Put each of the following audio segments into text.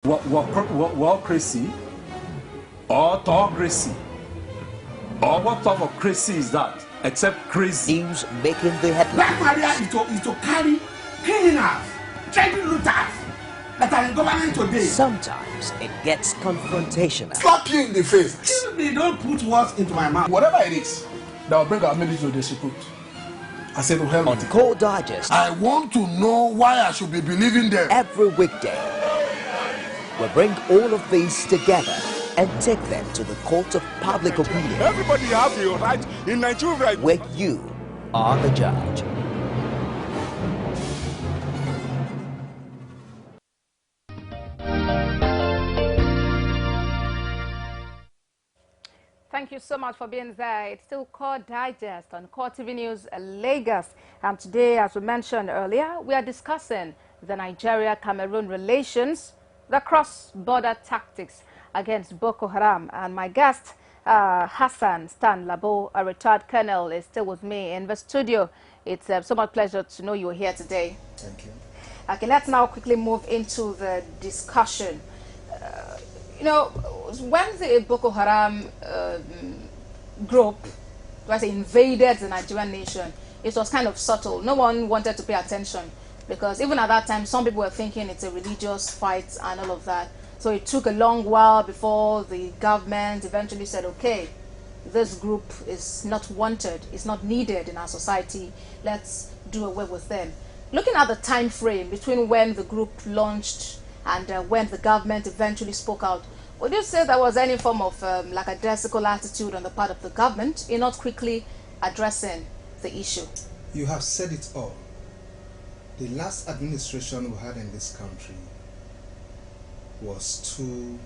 Crazy or autocracy, or what type of crazy is that except crazy? News making the headlines. Black Maria is to carry criminals, treasure looters that are in government today. Sometimes it gets confrontational. Slap you in the face. Excuse me, don't put words into my mouth. Whatever it is that will bring our military to disrepute, I say to hell On with it. Core Digest, I want to know why I should be believing them. every weekday, we bring all of these together and take them to the court of public opinion. Everybody have the right in Nigeria, where you are the judge. Thank you so much for being there. It's still Core Digest on Core TV News Lagos. And today, as we mentioned earlier, we are discussing the Nigeria-Cameroon relations, the cross-border tactics against Boko Haram. And my guest, Hassan Stan Labo, a retired colonel, is still with me in the studio. It's so much pleasure to know you're here today. Thank you. Okay, let's now quickly move into the discussion. You know, when the Boko Haram group invaded the Nigerian nation, it was kind of subtle. No one wanted to pay attention because even at that time, some people were thinking it's a religious fight and all of that. So it took a long while before the government eventually said, okay, this group is not wanted, it's not needed in our society, let's do away with them. Looking at the time frame between when the group launched and when the government eventually spoke out, would you say there was any form of like a lackadaisical attitude on the part of the government in not quickly addressing the issue? You have said it all. The last administration we had in this country was too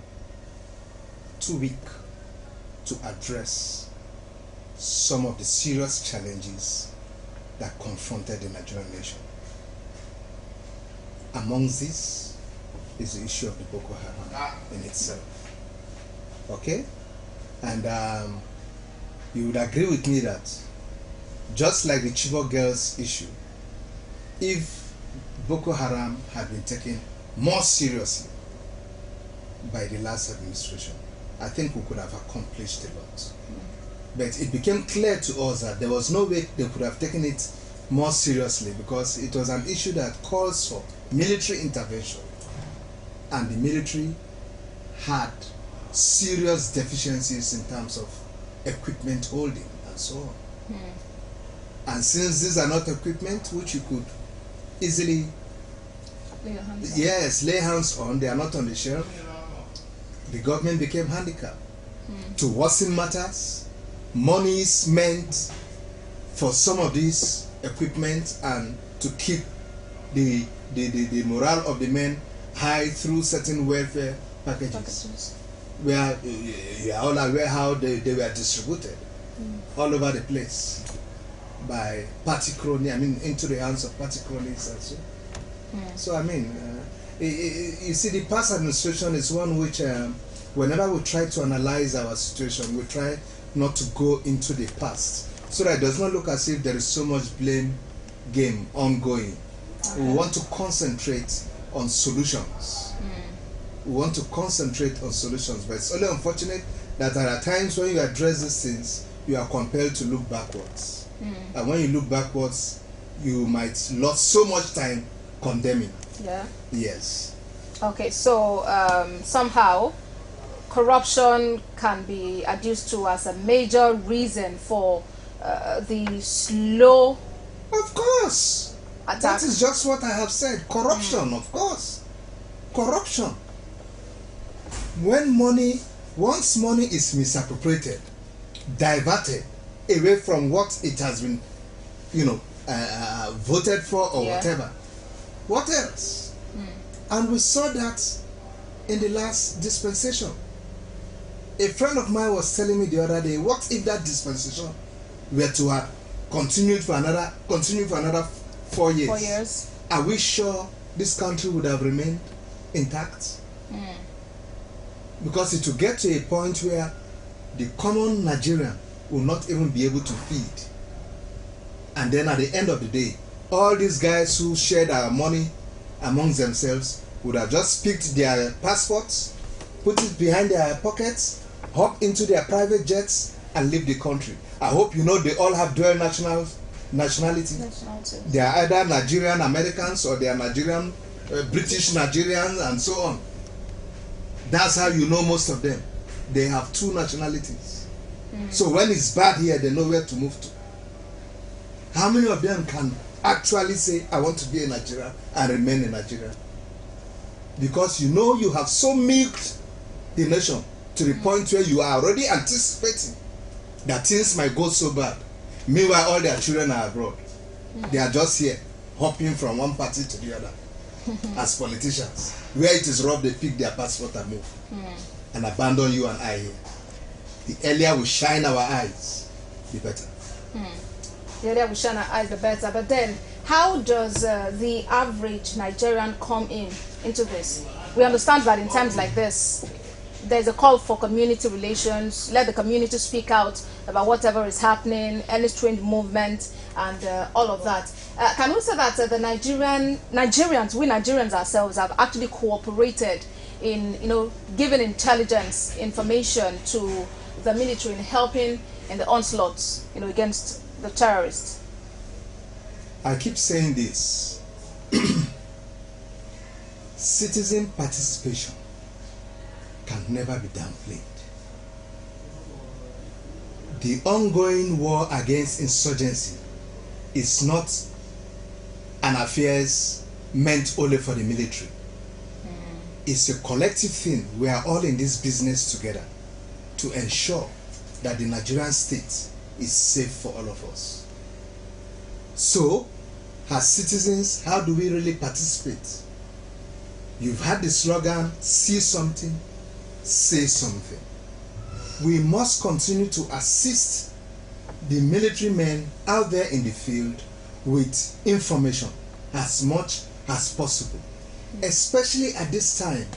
weak to address some of the serious challenges that confronted the Nigerian nation. Amongst these is the issue of the Boko Haram in itself. Okay? And you would agree with me that just like the Chibok girls issue, if Boko Haram had been taken more seriously by the last administration, I think we could have accomplished a lot. But it became clear to us that there was no way they could have taken it more seriously because it was an issue that calls for military intervention, and the military had serious deficiencies in terms of equipment holding and so on. And since these are not equipment which you could easily lay hands on, they are not on the shelf, the government became handicapped. To worsen matters, money is meant for some of these equipment and to keep the morale of the men high through certain welfare packages. Where you are all aware how they were distributed all over the place by party crony, into the hands of party cronies and so. So you see, the past administration is one which whenever we try to analyze our situation, we try not to go into the past so that it does not look as if there is so much blame game ongoing. Okay. We want to concentrate on solutions. We want to concentrate on solutions, but it's only unfortunate that there are times when you address these things, you are compelled to look backwards. And when you look backwards, you might lose so much time condemning. Yeah. Yes. Okay, so somehow corruption can be adduced to as a major reason for the slow. Of course. Attack. That is just what I have said. Corruption, of course. Corruption. Once money is misappropriated, diverted away from what it has been, voted for or whatever, what else? And we saw that in the last dispensation. A friend of mine was telling me the other day, what if that dispensation were to have continued for another 4 years? 4 years. Are we sure this country would have remained intact? Because it will get to a point where the common Nigerian will not even be able to feed. And then at the end of the day, all these guys who shared our money amongst themselves would have just picked their passports, put it behind their pockets, hop into their private jets, and leave the country. I hope you know they all have dual nationality. They are either Nigerian Americans or they are Nigerian, British Nigerians, and so on. That's how you know most of them. They have two nationalities. So when it's bad here, they know where to move to. How many of them can actually say, I want to be a Nigerian and remain in Nigeria? Because you know you have so milked the nation to the point where you are already anticipating that things might go so bad. Meanwhile, all their children are abroad. They are just here, hopping from one party to the other as politicians. Where it is rough, they pick their passport and move and abandon you and I here. The earlier we shine our eyes, the better. The earlier we shine our eyes, the better. But then, how does the average Nigerian come into this? We understand that in times like this, there's a call for community relations. Let the community speak out about whatever is happening, any strange movement, and all of that. Can we say that the Nigerians, we Nigerians ourselves, have actually cooperated in, giving intelligence information to the military in helping in the onslaughts, against the terrorists? I keep saying this. Citizen participation can never be downplayed. The ongoing war against insurgency is not an affair meant only for the military. It's a collective thing. We are all in this business together to ensure that the Nigerian state is safe for all of us. So, as citizens, how do we really participate? You've had the slogan, see something, say something. We must continue to assist the military men out there in the field with information as much as possible, especially at this time,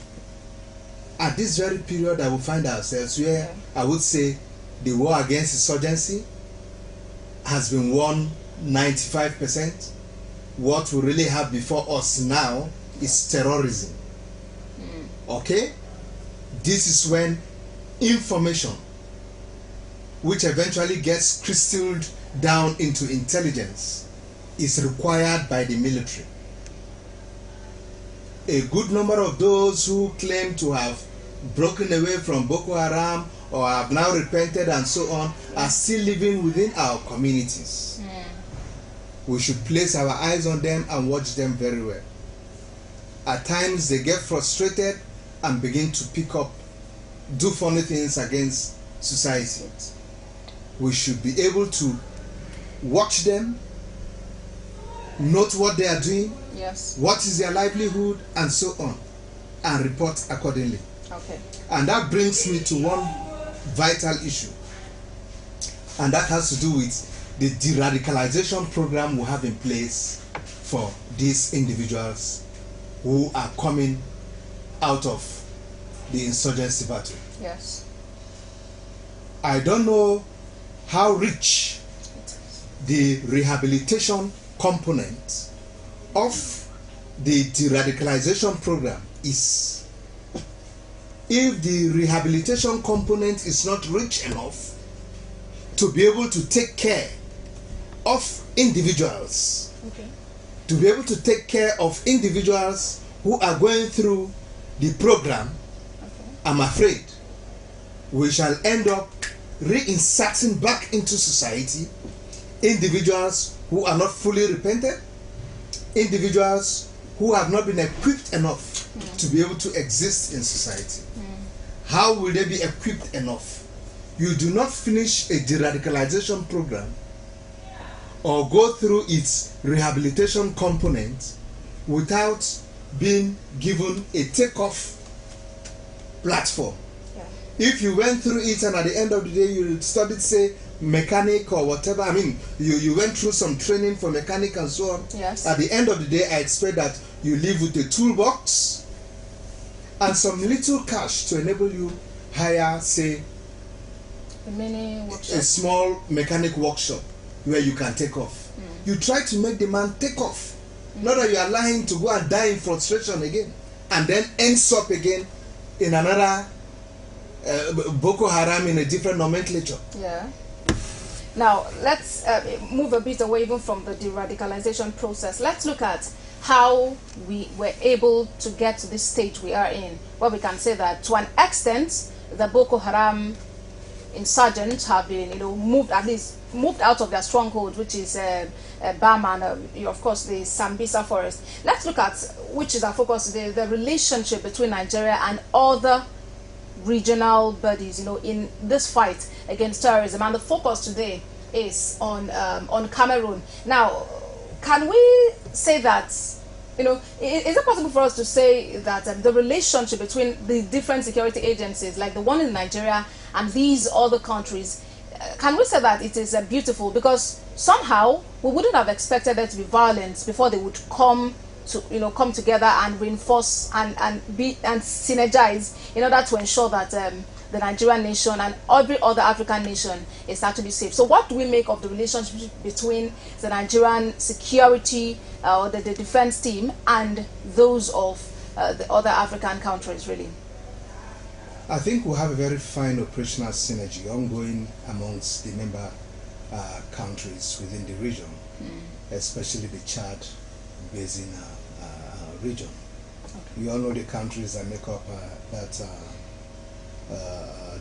at this very period that we find ourselves, where I would say the war against insurgency has been won 95%. What we really have before us now is terrorism. Okay? This is when information, which eventually gets crystalled down into intelligence, is required by the military. A good number of those who claim to have broken away from Boko Haram or have now repented and so on are still living within our communities. We should place our eyes on them and watch them very well. At times they get frustrated and begin to pick up, do funny things against society. We should be able to watch them, note what they are doing, what is their livelihood, and so on, and report accordingly. Okay. And that brings me to one vital issue, and that has to do with the de-radicalization program we have in place for these individuals who are coming out of the insurgency battle. Yes. I don't know how rich the rehabilitation component of the de-radicalization program is. If the rehabilitation component is not rich enough to be able to take care of individuals, to be able to take care of individuals who are going through the program, I'm afraid we shall end up reinserting back into society individuals who are not fully repented, individuals who have not been equipped enough to be able to exist in society. How will they be equipped enough? You do not finish a de-radicalization program or go through its rehabilitation component without being given a takeoff platform. If you went through it and at the end of the day you studied, say, mechanic or whatever, I mean, you went through some training for mechanic and so on. Yes. At the end of the day, I expect that you leave with a toolbox and some little cash to enable you hire, say, a small mechanic workshop where you can take off. You try to make the man take off. Not that you are lying to go and die in frustration again. and then ends up again in another Boko Haram in a different nomenclature. Yeah. Now, let's move a bit away even from the de-radicalization process. Let's look at how we were able to get to this stage we are in, where we can say that to an extent, the Boko Haram insurgents have been, moved out of their stronghold, which is Bama and, of course, the Sambisa forest. Let's look at, which is our focus today, the relationship between Nigeria and other regional bodies, in this fight against terrorism. And the focus today is on Cameroon. Now, can we say that, is it possible for us to say that the relationship between the different security agencies, like the one in Nigeria and these other countries, can we say that it is beautiful? Because somehow we wouldn't have expected there to be violence before they would come together and reinforce and synergize in order to ensure that the Nigerian nation and every other African nation is actually safe. So what do we make of the relationship between the Nigerian security or the defense team and those of the other African countries, really? I think we have a very fine operational synergy ongoing amongst the member countries within the region, especially the Chad Basin region. Okay. You all know the countries that make up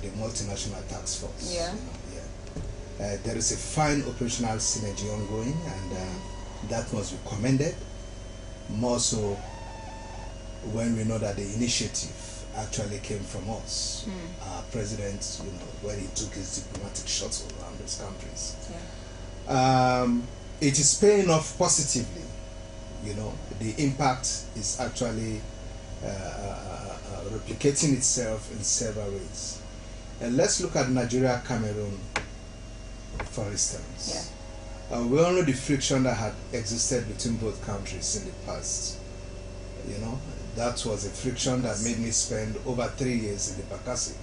the multinational task force. Yeah. There is a fine operational synergy ongoing, and that must be commended. More so when we know that the initiative actually came from us. Our president, when he took his diplomatic shuttle around those countries. Yeah. It is paying off positively. The impact is actually replicating itself in several ways. And let's look at Nigeria-Cameroon, for instance. Yeah. We all know the friction that had existed between both countries in the past. That was a friction that made me spend over 3 years in the Bakassi,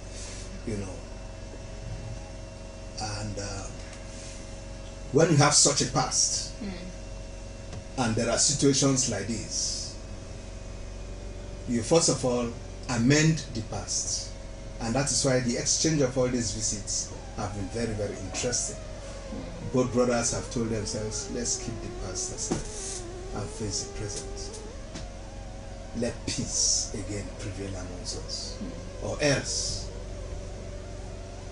And when you have such a past, and there are situations like this, you first of all amend the past. And that is why the exchange of all these visits have been very, very interesting. Both brothers have told themselves, let's keep the past aside and face the present. Let peace again prevail amongst us. Or else,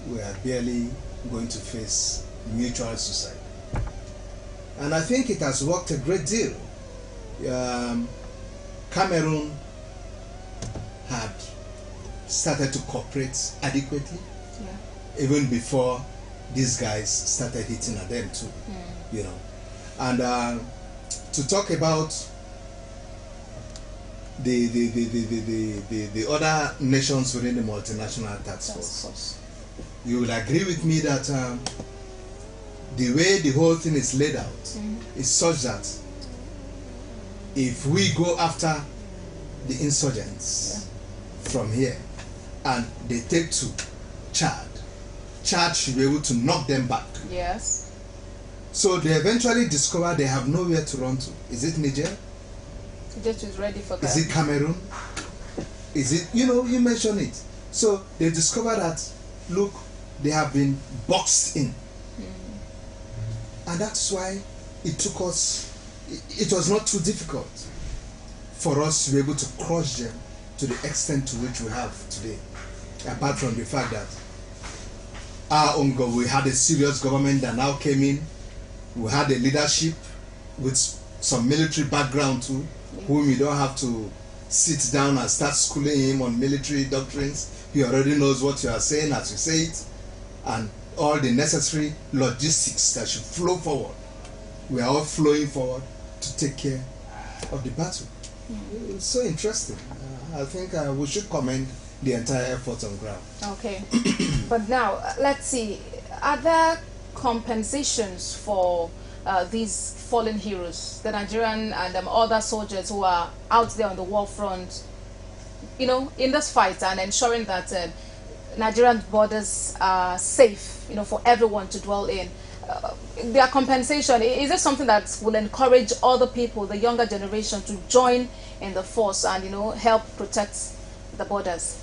we are barely going to face mutual suicide. And I think it has worked a great deal. Cameroon had started to cooperate adequately, even before these guys started hitting at them too. And to talk about the other nations within the multinational task force, you will agree with me that the way the whole thing is laid out is such that if we go after the insurgents from here and they take to Chad should be able to knock them back. Yes. So they eventually discover they have nowhere to run to. Is it Niger? Niger is ready for that. Is it Cameroon? Is it, you mentioned it. So they discover that, look, they have been boxed in. And that's why it took us, it was not too difficult for us to be able to crush them to the extent to which we have today. Apart from the fact that we had a serious government that now came in, we had a leadership with some military background too, whom you don't have to sit down and start schooling him on military doctrines. He already knows what you are saying as you say it, and all the necessary logistics that should flow forward. We are all flowing forward to take care of the battle. It's so interesting. I think we should commend the entire effort on ground. Okay. But now, let's see. Are there compensations for these fallen heroes, the Nigerian and other soldiers who are out there on the war front, in this fight and ensuring that Nigerian borders are safe, for everyone to dwell in? their compensation, is it something that will encourage other people, the younger generation, to join in the force and, you know, help protect the borders?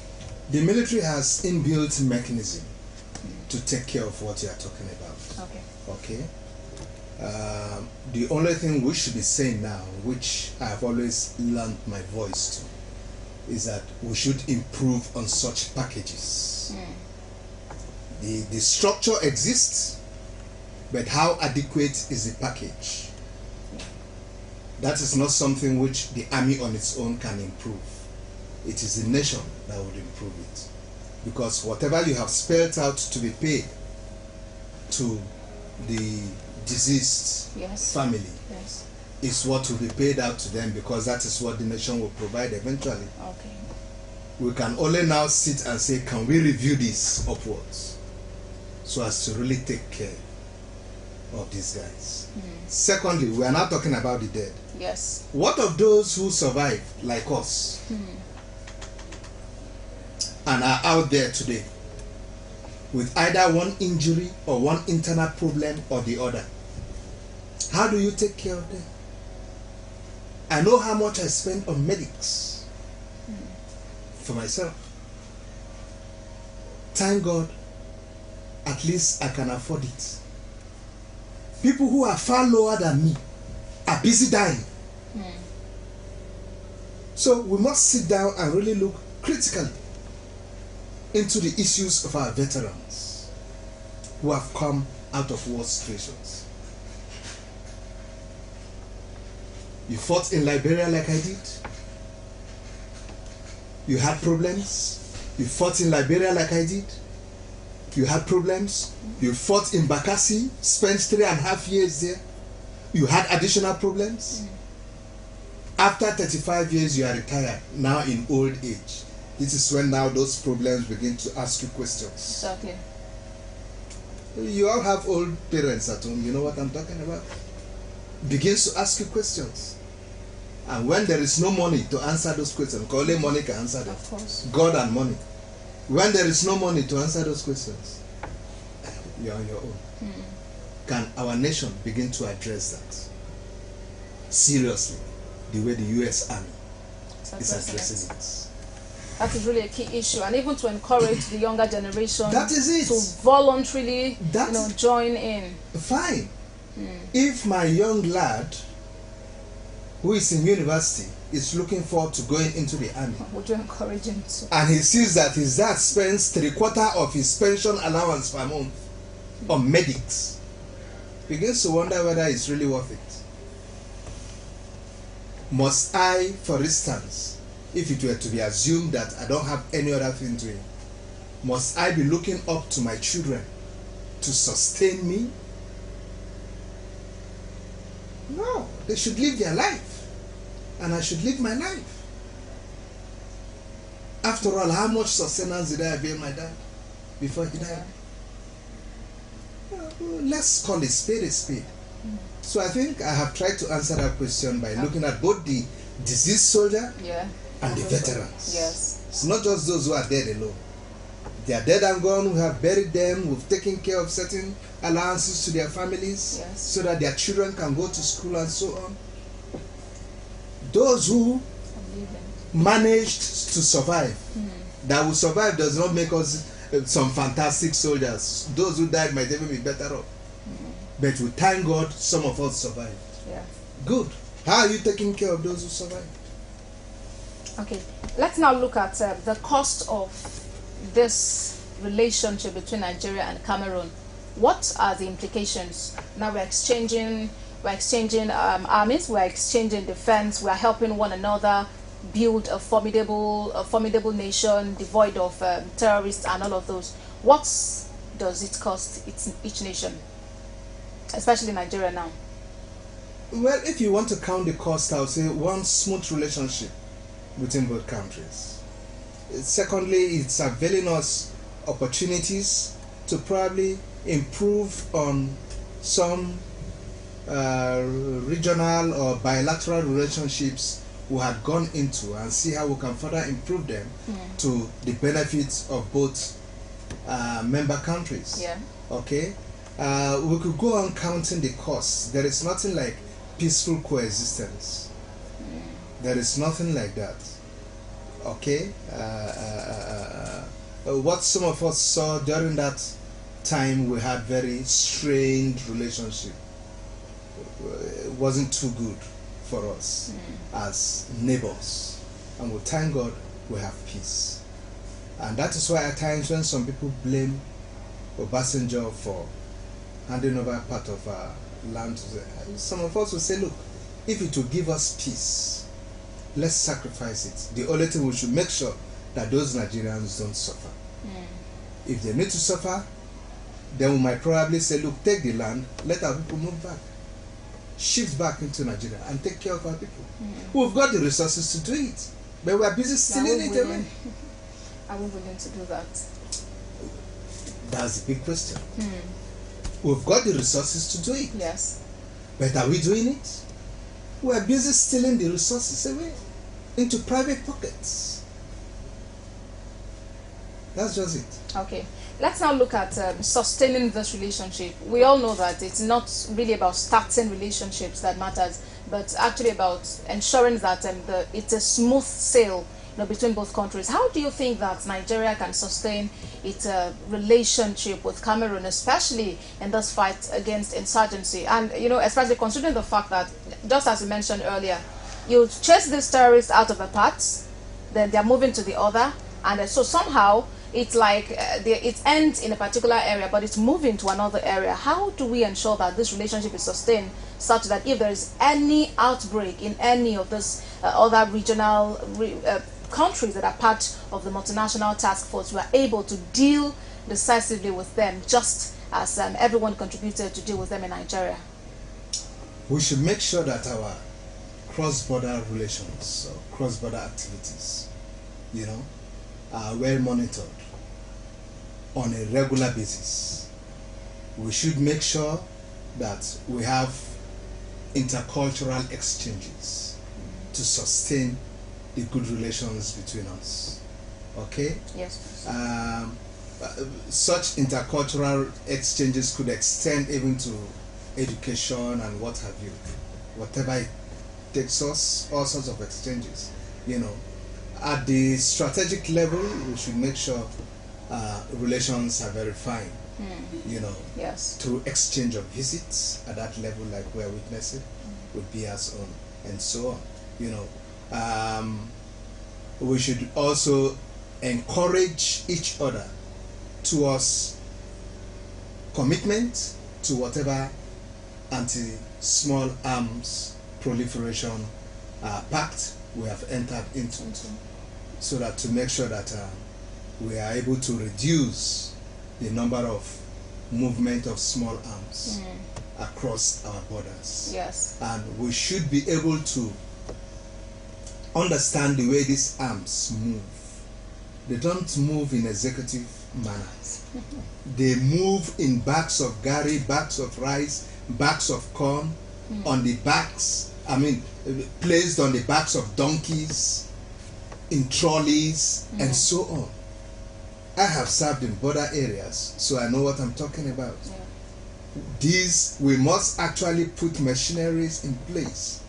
The military has inbuilt mechanism to take care of what you are talking about. Okay. The only thing we should be saying now, which I have always lent my voice to, is that we should improve on such packages. The structure exists, but how adequate is the package? That is not something which the army on its own can improve. It is the nation that would improve it. Because whatever you have spelled out to be paid to the deceased family is what will be paid out to them, because that is what the nation will provide eventually. Okay. We can only now sit and say, can we review this upwards so as to really take care of these guys? Secondly, we are now talking about the dead. Yes. What of those who survived, like us, and are out there today with either one injury or one internal problem or the other? How do you take care of them? I know how much I spend on medics for myself. Thank God, at least I can afford it. People who are far lower than me are busy dying. So we must sit down and really look critically into the issues of our veterans who have come out of war situations. You fought in Liberia like I did. You had problems. You fought in Liberia like I did. You had problems. You fought in Bakassi, spent 3.5 years there. You had additional problems. After 35 years, you are retired, now in old age. This is when now those problems begin to ask you questions. Exactly. You all have old parents at home, you know what I'm talking about? Begins to ask you questions. And when there is no money to answer those questions, because only money can answer them. Of course. God and money. When there is no money to answer those questions, you're on your own. Can our nation begin to address that seriously, the way the U.S. Army is addressing it? That is really a key issue, and even to encourage the younger generation that is it. to voluntarily join in. Fine. If my young lad who is in university is looking forward to going into the army, would you encourage him to? And he sees that his dad spends 3/4 of his pension allowance per month on medics, begins to wonder whether it's really worth it. Must I, for instance, if it were to be assumed that I don't have any other thing doing, must I be looking up to my children to sustain me? No, they should live their life, and I should live my life. After all, how much sustenance did I avail my dad before he died? Let's call it spade a spade. So I think I have tried to answer that question by looking at both the deceased soldier and the veterans. Yes. It's not just those who are dead alone. They are dead and gone. We have buried them. We've taken care of certain allowances to their families so that their children can go to school and so on. Those who managed to survive, that will survive does not make us some fantastic soldiers. Those who died might even be better off. But we thank God some of us survived. Yeah. Good. How are you taking care of those who survived? Okay, let's now look at the cost of this relationship between Nigeria and Cameroon. What are the implications? Now we're exchanging armies, we're exchanging defense, we're helping one another build a formidable nation devoid of terrorists and all of those. What does it cost each nation, especially Nigeria now? Well, if you want to count the cost, I would say one, smooth relationship between both countries. Secondly, it's availing us opportunities to probably improve on some regional or bilateral relationships we had gone into, and see how we can further improve them to the benefits of both member countries. Yeah. Okay. We could go on counting the costs. There is nothing like peaceful coexistence. There is nothing like that. Okay? What some of us saw during that time, we had very strained relationship. It wasn't too good for us as neighbors. And we thank God we have peace. And that is why at times when some people blame Obasanjo for handing over part of our land, some of us will say, look, if it will give us peace, let's sacrifice it. The only thing we should make sure that those Nigerians don't suffer. If they need to suffer, then we might probably say, look, take the land, let our people move back, shift back into Nigeria and take care of our people. We've got the resources to do it, but we are busy stealing it away. Are we willing to do that? That's the big question. We've got the resources to do it. Yes. But are we doing it? We are busy stealing the resources away into private pockets. That's just it. Okay. Let's now look at sustaining this relationship. We all know that it's not really about starting relationships that matters, but actually about ensuring that it's a smooth sail, between both countries. How do you think that Nigeria can sustain its relationship with Cameroon, especially in this fight against insurgency? And, especially considering the fact that, just as you mentioned earlier, you chase these terrorists out of a part, then they're moving to the other, and so somehow it's like it ends in a particular area, but it's moving to another area. How do we ensure that this relationship is sustained such that if there is any outbreak in any of these other regional countries that are part of the multinational task force, we are able to deal decisively with them, just as everyone contributed to deal with them in Nigeria? We should make sure that our cross-border relations, or cross-border activities, are well monitored on a regular basis. We should make sure that we have intercultural exchanges to sustain the good relations between us. Okay? Yes. Such intercultural exchanges could extend even to education and what have you. Whatever it takes us, all sorts of exchanges. At the strategic level, we should make sure relations are very fine. Yes. Through exchange of visits at that level, like we're witnessing with BR's own, and so on. We should also encourage each other towards commitment to whatever anti-small arms proliferation pact we have entered into, so that to make sure that we are able to reduce the number of movement of small arms across our borders. Yes. And we should be able to understand the way these arms move. They don't move in executive manners. They move in bags of gari, bags of rice, bags of corn, on the backs, placed on the backs of donkeys, in trolleys, and so on. I have served in border areas, so I know what I'm talking about. We must actually put machineries in place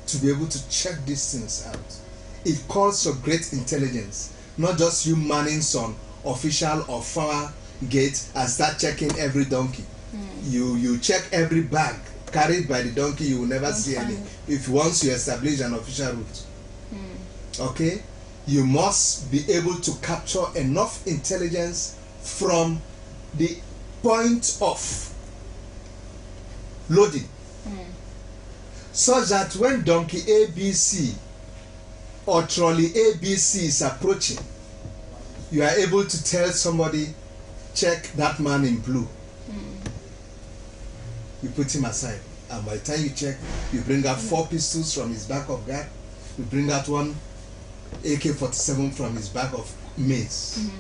to be able to check these things out. It calls for great intelligence, not just you manning some official or farmer gate and start checking every donkey. You check every bag carried by the donkey. You will never see any if once you establish an official route. Okay, you must be able to capture enough intelligence from the point of loading, such that when donkey ABC or trolley ABC is approaching, you are able to tell somebody, check that man in blue. You put him aside, and by the time you check, you bring out 4 pistols from his back of guard, you bring out 1 AK-47 from his bag of maize.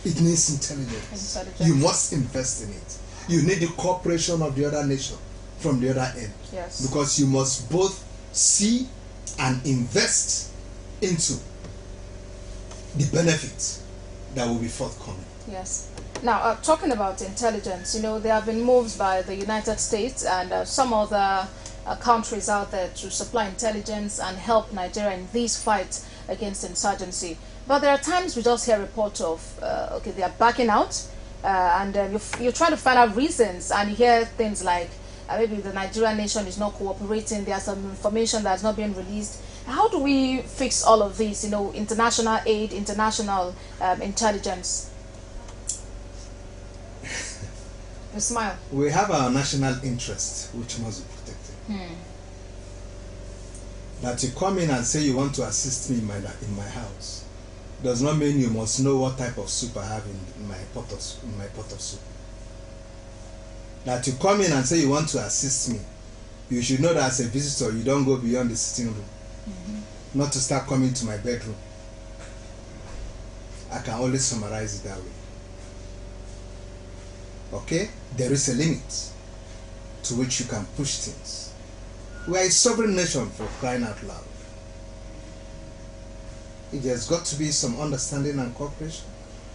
It needs intelligence. You must invest in it. You need the cooperation of the other nation from the other end. Yes. Because you must both see and invest into the benefits that will be forthcoming. Yes. Now, talking about intelligence, there have been moves by the United States and some other countries out there to supply intelligence and help Nigeria in these fights against insurgency. But there are times we just hear reports of, okay, they are backing out, and you try to find out reasons, and you hear things like, maybe the Nigerian nation is not cooperating, there's some information that's not being released. How do we fix all of this, international aid, international intelligence? You smile. We have our national interest, which must be protected. That you come in and say you want to assist me in my house does not mean you must know what type of soup I have in my pot of soup. That you come in and say you want to assist me, you should know that as a visitor you don't go beyond the sitting room. Not to start coming to my bedroom. I can only summarize it that way. Okay? There is a limit to which you can push things. We are a sovereign nation, for crying out loud. There's got to be some understanding and cooperation.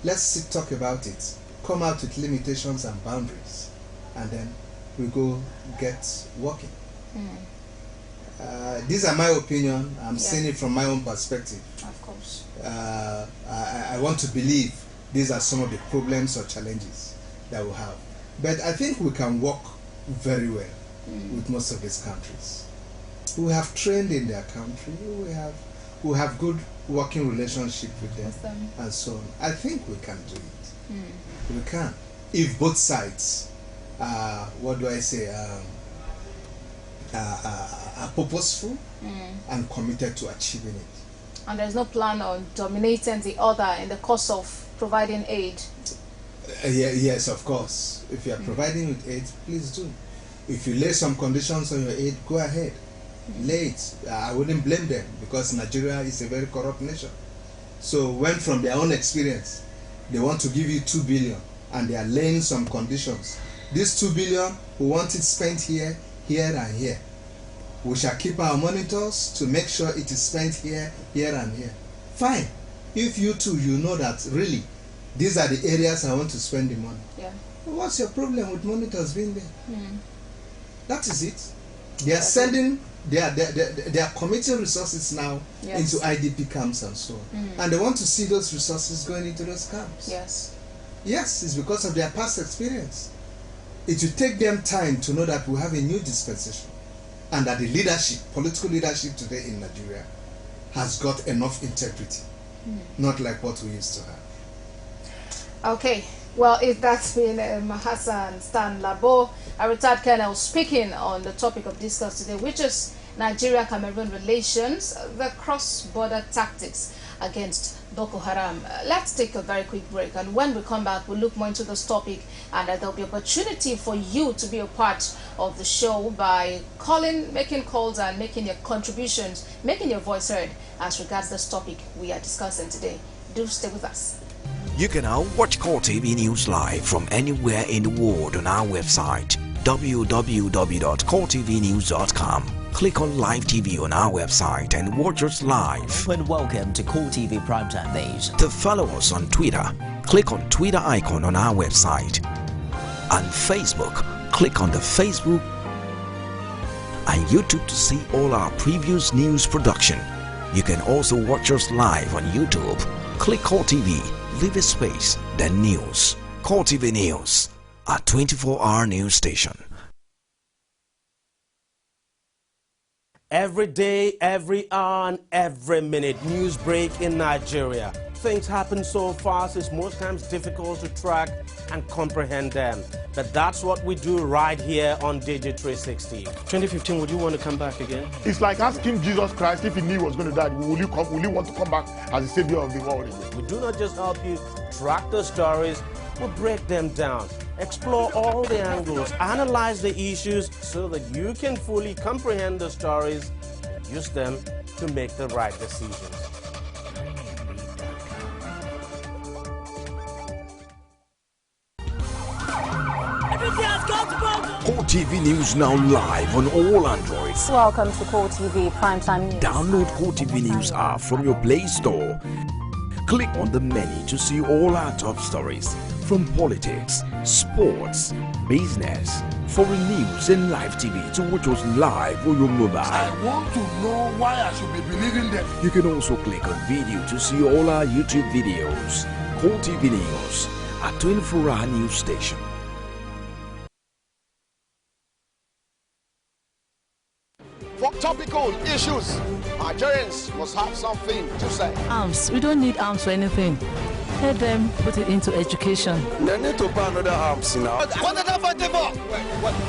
Let's sit, talk about it, come out with limitations and boundaries, and then we go get working. These are my opinion. I'm seeing it from my own perspective. Of course. I want to believe these are some of the problems or challenges that we have. But I think we can work very well with most of these countries. We have trained in their country. We have good working relationship with them and so on. I think we can do it. We can. If both sides are purposeful and committed to achieving it. And there's no plan on dominating the other in the course of providing aid. Yes, of course. If you are providing with aid, please do. If you lay some conditions on your aid, go ahead. Lay it. I wouldn't blame them, because Nigeria is a very corrupt nation. So when from their own experience, they want to give you 2 billion and they are laying some conditions. This 2 billion, we want it spent here, here and here. We shall keep our monitors to make sure it is spent here, here and here. Fine. If you too, you know that really, these are the areas I want to spend the money. Yeah. What's your problem with monitors being there? That is it. They are sending, they are committing resources now into IDP camps and so on. And they want to see those resources going into those camps. Yes, it's because of their past experience. It will take them time to know that we have a new dispensation and that the leadership, political leadership today in Nigeria has got enough integrity. Not like what we used to have. Okay. Well, that's been Hassan Stan Labo, a retired colonel, speaking on the topic of discuss today, which is Nigeria-Cameroon relations, the cross-border tactics against Boko Haram. Let's take a very quick break, and when we come back, we'll look more into this topic, and there'll be opportunity for you to be a part of the show by calling, making calls, and making your contributions, making your voice heard as regards this topic we are discussing today. Do stay with us. You can now watch Core TV News live from anywhere in the world on our website www.coretvnews.com. Click on Live TV on our website and watch us live. And welcome to Core TV Primetime Days. To follow us on Twitter, click on Twitter icon on our website. On Facebook, click on the Facebook and YouTube to see all our previous news production. You can also watch us live on YouTube. Click Core TV, leave a space, then news. Core TV News, a 24-hour news station. Every day, every hour, and every minute, news break in Nigeria. Things happen so fast, it's most times difficult to track and comprehend them. But that's what we do right here on Digi360. 2015, would you want to come back again? It's like asking Jesus Christ if he knew he was going to die, will you want to come back as the savior of the world again? We do not just help you track the stories, we break them down, explore all the angles, analyze the issues so that you can fully comprehend the stories and use them to make the right decisions. Core TV News now live on all Androids. Welcome to Core TV Primetime News. Download Core TV News app from your Play Store. Click on the menu to see all our top stories. from politics, sports, business, foreign news and live TV to watch us live on your mobile. I want to know why I should be believing them. You can also click on video to see all our YouTube videos. Call TV News, a 24-hour news station. For topical issues, Nigerians must have something to say. Arms. We don't need arms for anything. Let them put it into education. They need to buy another arms now. What are they fighting for?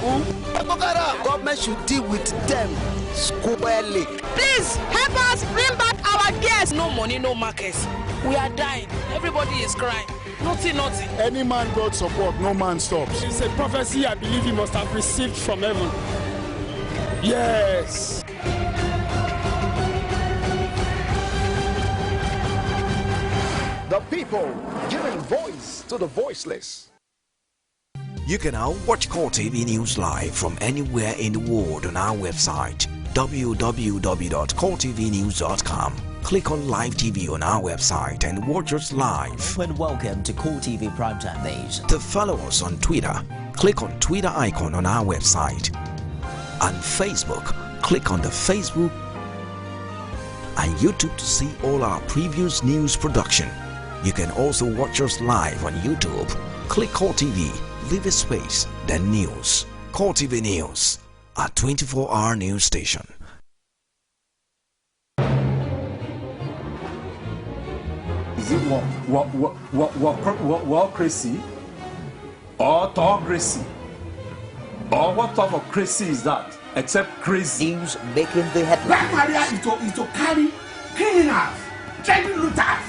Who? Boko Haram. Government should deal with them squarely. Please help us bring back our guests. No money, no markets. We are dying. Everybody is crying. Nothing. Any man God support, no man stops. It's a prophecy I believe he must have received from heaven. Yes. The people giving voice to the voiceless. You can now watch Core TV News live from anywhere in the world on our website www.coretvnews.com. Click on Live TV on our website and watch us live. And welcome to Core TV Primetime Days. To follow us on Twitter, click on Twitter icon on our website. And Facebook, click on the Facebook and YouTube to see all our previous news production. You can also watch us live on YouTube. Click Core TV, leave a space, then News. Core TV News, a 24-hour news station. Is it crazy or autocracy? Or what type of crazy is that? Except crazy. News making the headlines. Black Maria is to carry criminals, child looters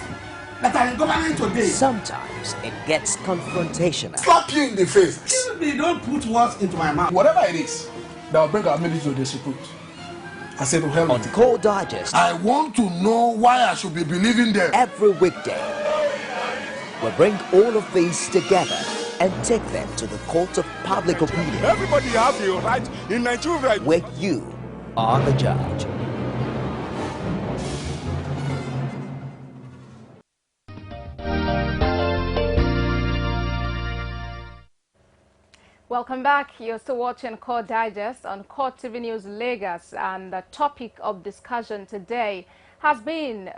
that are in government today. Sometimes it gets confrontational. Slap you in the face. Excuse me, don't put words into my mouth. Whatever it is that will bring our military to disrepute, I said to hell. On Core Digest, I want to know why I should be believing them. Every weekday, we'll bring all of these together and take them to the court of public opinion. Everybody has the right in Nigeria. Where you are the judge. Welcome back. You're still watching Core Digest on Core TV News Lagos, and the topic of discussion today has been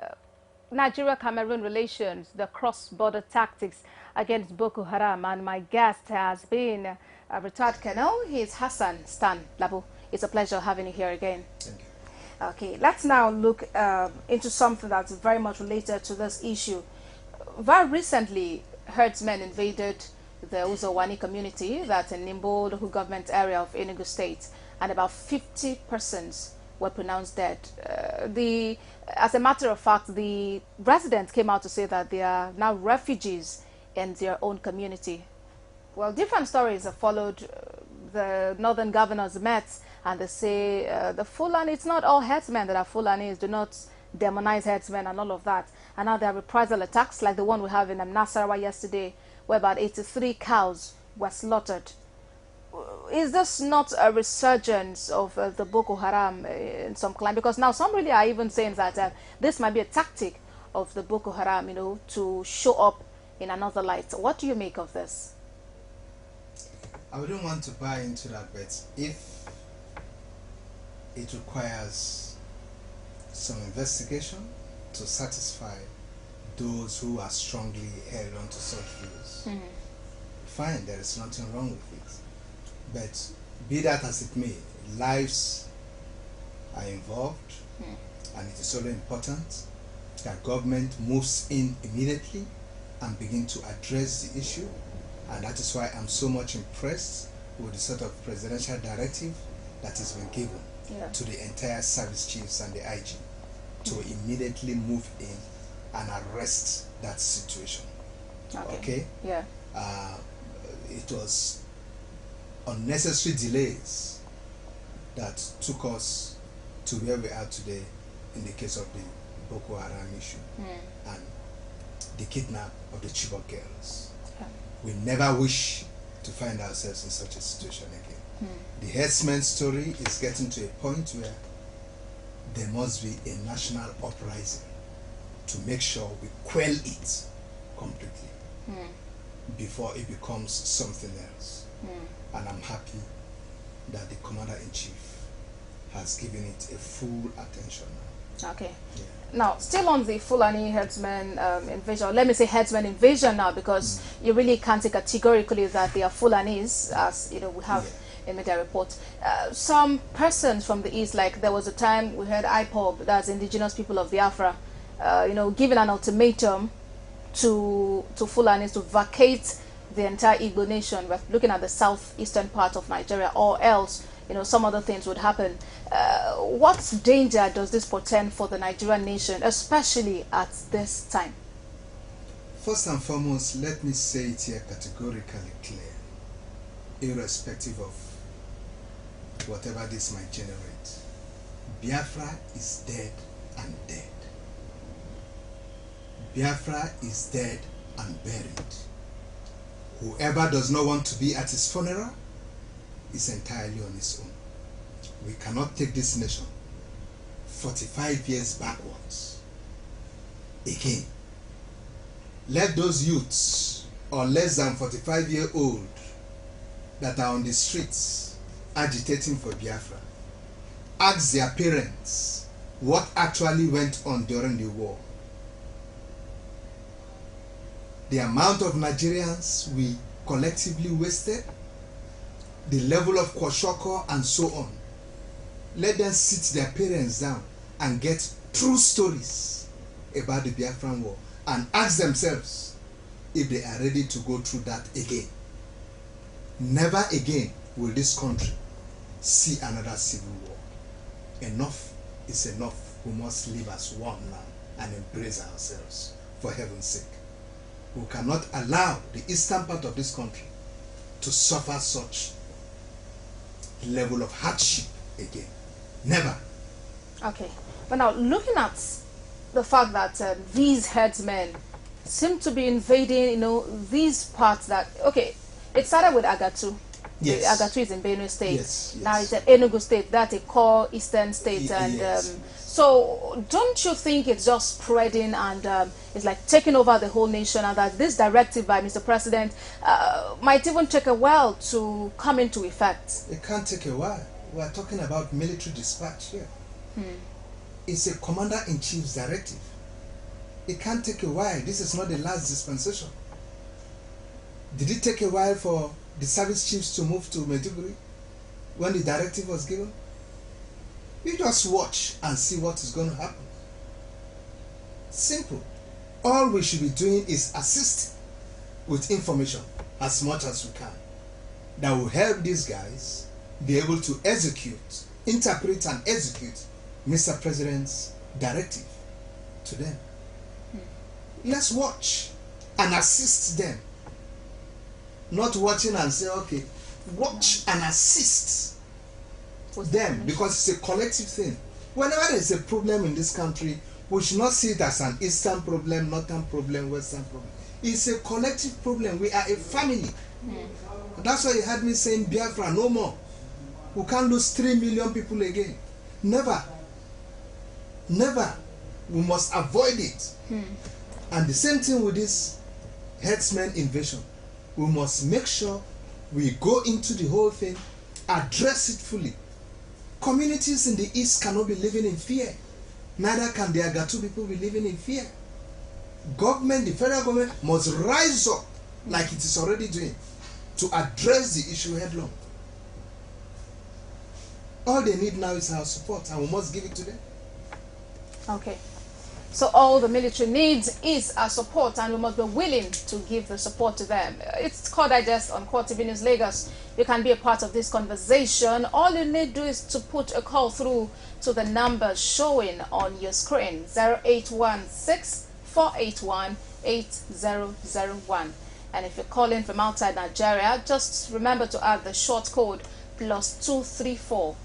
Nigeria-Cameroon relations, the cross-border tactics against Boko Haram, and my guest has been retired colonel. He's Hassan Stan Labo. It's a pleasure having you here again. Thank you. Okay, let's now look into something that's very much related to this issue. Very recently, herdsmen invaded the Uzawani community, that's in Nimbo local government area of Enugu State, and about 50 persons were pronounced dead. As a matter of fact, the residents came out to say that they are now refugees in their own community. Well, different stories have followed. The northern governors met and they say the Fulani, it's not all herdsmen that are Fulanis, do not demonize herdsmen and all of that. And now there are reprisal attacks like the one we have in Nasarawa yesterday, where about 83 cows were slaughtered. Is this not a resurgence of the Boko Haram in some clan? Because now some really are even saying that this might be a tactic of the Boko Haram, you know, to show up in another light. What do you make of this? I wouldn't want to buy into that, but if it requires some investigation to satisfy those who are strongly held onto such views, fine, there is nothing wrong with it. But be that as it may, lives are involved, and it is also important that government moves in immediately and begin to address the issue. And that is why I'm so much impressed with the sort of presidential directive that has been given to the entire service chiefs and the IG to immediately move in and arrest that situation. Okay? Yeah. It was unnecessary delays that took us to where we are today in the case of the Boko Haram issue and the kidnap of the Chibok girls. We never wish to find ourselves in such a situation again. The herdsmen's story is getting to a point where there must be a national uprising to make sure we quell it completely. before it becomes something else. And I'm happy that the Commander-in-Chief has given it a full attention now. Okay. Yeah. Now, still on the Fulani herdsmen invasion, or let me say herdsmen invasion now, because you really can't say categorically that they are Fulanis, as you know we have in media report. Some persons from the east, like there was a time we heard IPOB, that's Indigenous People of Biafra, you know, giving an ultimatum to Fulanis to vacate the entire Igbo nation. We're looking at the southeastern part of Nigeria, or else, you know, some other things would happen. What danger does this portend for the Nigerian nation, especially at this time? First and foremost, let me say it here categorically clear, irrespective of whatever this might generate. Biafra is dead and dead. Biafra is dead and buried. Whoever does not want to be at his funeral is entirely on his own. We cannot take this nation 45 years backwards again. Let those youths or less than 45-year-old that are on the streets agitating for Biafra ask their parents what actually went on during the war. The amount of Nigerians we collectively wasted, the level of kwashoko and so on. Let them sit their parents down and get true stories about the Biafran war and ask themselves if they are ready to go through that again. Never again will this country see another civil war. Enough is enough. We must live as one now and embrace ourselves, for heaven's sake. We cannot allow the eastern part of this country to suffer such level of hardship again. Never. Okay. But now, looking at the fact that these herdsmen seem to be invading, you know, these parts that, okay, it started with Agatu. Yes. Agatu is in Benue State. Yes, yes. Now it's in Enugu State. That's a core eastern state. And yes. So don't you think it's just spreading and it's like taking over the whole nation, and that this directive by Mr. President might even take a while to come into effect? It can't take a while. We are talking about military dispatch here. It's a commander-in-chief's directive. It can't take a while. This is not the last dispensation. Did it take a while for the service chiefs to move to Maiduguri when the directive was given? You just watch and see what is going to happen. Simple. All we should be doing is assist with information as much as we can that will help these guys be able to execute, interpret and execute Mr. President's directive to them. Let's watch and assist them. Not watching and say, okay, watch and assist them, because it's a collective thing. Whenever there's a problem in this country, we should not see it as an eastern problem, northern problem, western problem. It's a collective problem. We are a family. That's why you had me saying Biafra, no more. We can't lose 3 million people again. Never. Never. We must avoid it. And the same thing with this herdsmen invasion. We must make sure we go into the whole thing, address it fully. Communities in the east cannot be living in fear. Neither can the Agatu people be living in fear. Government, the federal government, must rise up like it is already doing to address the issue headlong. All they need now is our support, and we must give it to them. Okay. So all the military needs is our support, and we must be willing to give the support to them. It's Core Digest on Core TV News Lagos. You can be a part of this conversation. All you need to do is to put a call through to the number showing on your screen, 0816-481-8001. And if you're calling from outside Nigeria, just remember to add the short code +234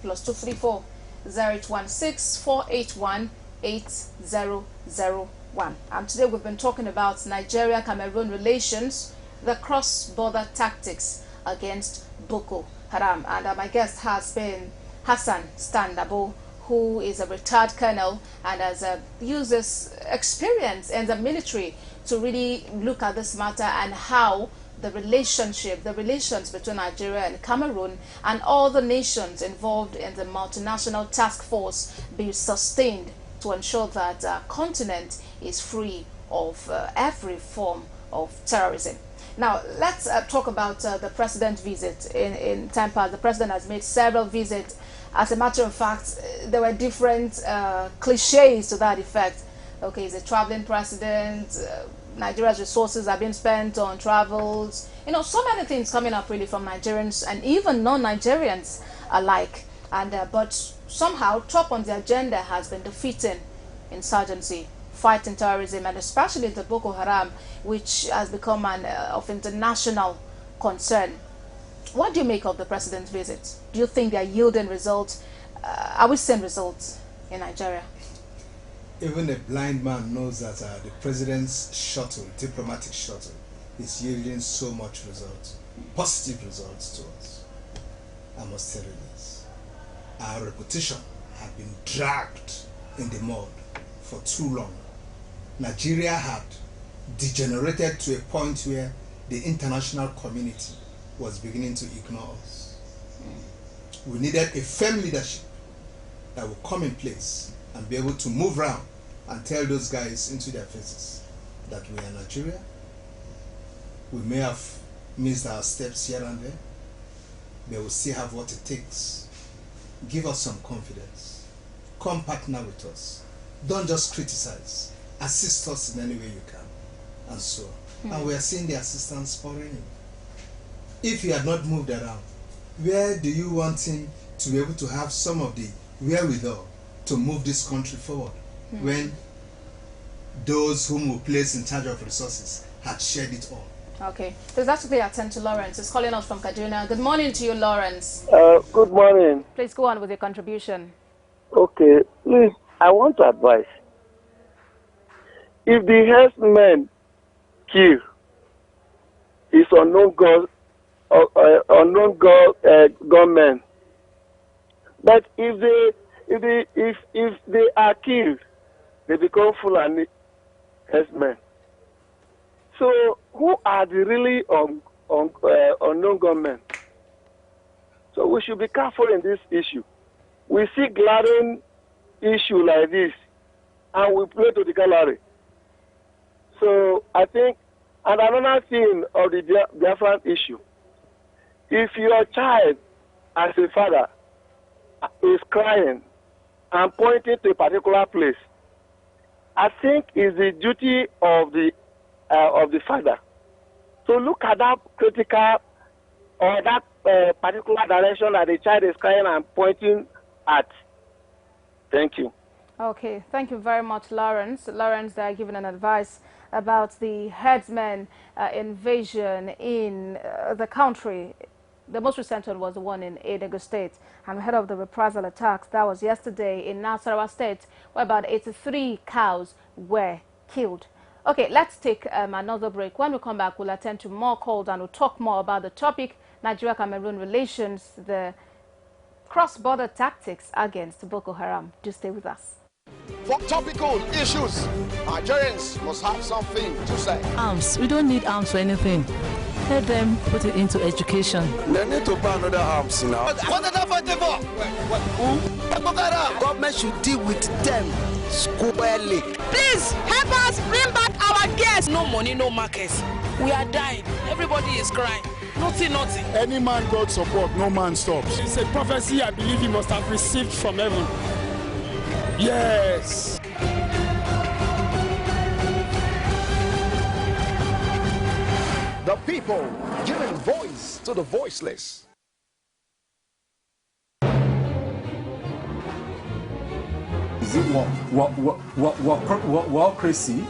0816-481-8001. And today we've been talking about Nigeria-Cameroon relations, the cross-border tactics against Boko Haram. And my guest has been Hassan Standabo, who is a retired colonel and has used his experience in the military to really look at this matter and how the relations between Nigeria and Cameroon and all the nations involved in the multinational task force be sustained to ensure that our continent is free of every form of terrorism. Now, let's talk about the president's visit. In time past, the president has made several visits. As a matter of fact, there were different cliches to that effect. Okay, he's a traveling president. Nigeria's resources are being spent on travels. You know, so many things coming up really from Nigerians and even non-Nigerians alike. And but somehow, top on the agenda has been defeating insurgency, fighting terrorism, and especially the Boko Haram, which has become of international concern. What do you make of the president's visit? Do you think they are yielding results? Are we seeing results in Nigeria? Even a blind man knows that the president's shuttle, diplomatic shuttle, is yielding so much results, positive results to us. I must tell you this. Our reputation had been dragged in the mud for too long. Nigeria had degenerated to a point where the international community was beginning to ignore us. We needed a firm leadership that would come in place and be able to move around and tell those guys into their faces that we are Nigeria. We may have missed our steps here and there, but we still have what it takes. Give us some confidence. Come partner with us. Don't just criticize. Assist us in any way you can, and so on. And we are seeing the assistance pouring in. If he had not moved around, where do you want him to be able to have some of the wherewithal to move this country forward when those whom we place in charge of resources had shared it all? Okay, let's actually attend to Lawrence. He's calling us from Kaduna. Good morning to you, Lawrence. Good morning. Please go on with your contribution. Okay, please, I want to advise. If the herdsmen kill is unknown gunmen, but if they are killed, they become Fulani herdsmen. So who are the really unknown gunmen? So we should be careful in this issue. We see glaring issue like this, and we play to the gallery. So I think, and another thing of the Biafran issue, if your child, as a father, is crying and pointing to a particular place, I think it's the duty of the father to look at that critical or that particular direction that the child is crying and pointing at. Thank you. Okay, thank you very much, Lawrence. Lawrence, they are giving an advice about the herdsmen invasion in the country. The most recent one was the one in Enugu State, and ahead of the reprisal attacks that was yesterday in Nasarawa State, where about 83 cows were killed. Okay, let's take another break. When we come back, we'll attend to more calls and we'll talk more about the topic, Nigeria-Cameroon relations, the cross-border tactics against Boko Haram. Do stay with us. For topical issues, Nigerians must have something to say. Arms. We don't need arms for anything. Let them put it into education. They need to buy another arms now. What are they fighting for? Who? Boko Haram. Government should deal with them squarely. Please help us bring back our guests. No money, no markets. We are dying. Everybody is crying. Nothing. Any man God support, no man stops. It's a prophecy I believe he must have received from heaven. Yes. The people giving voice to the voiceless. Is it warocracy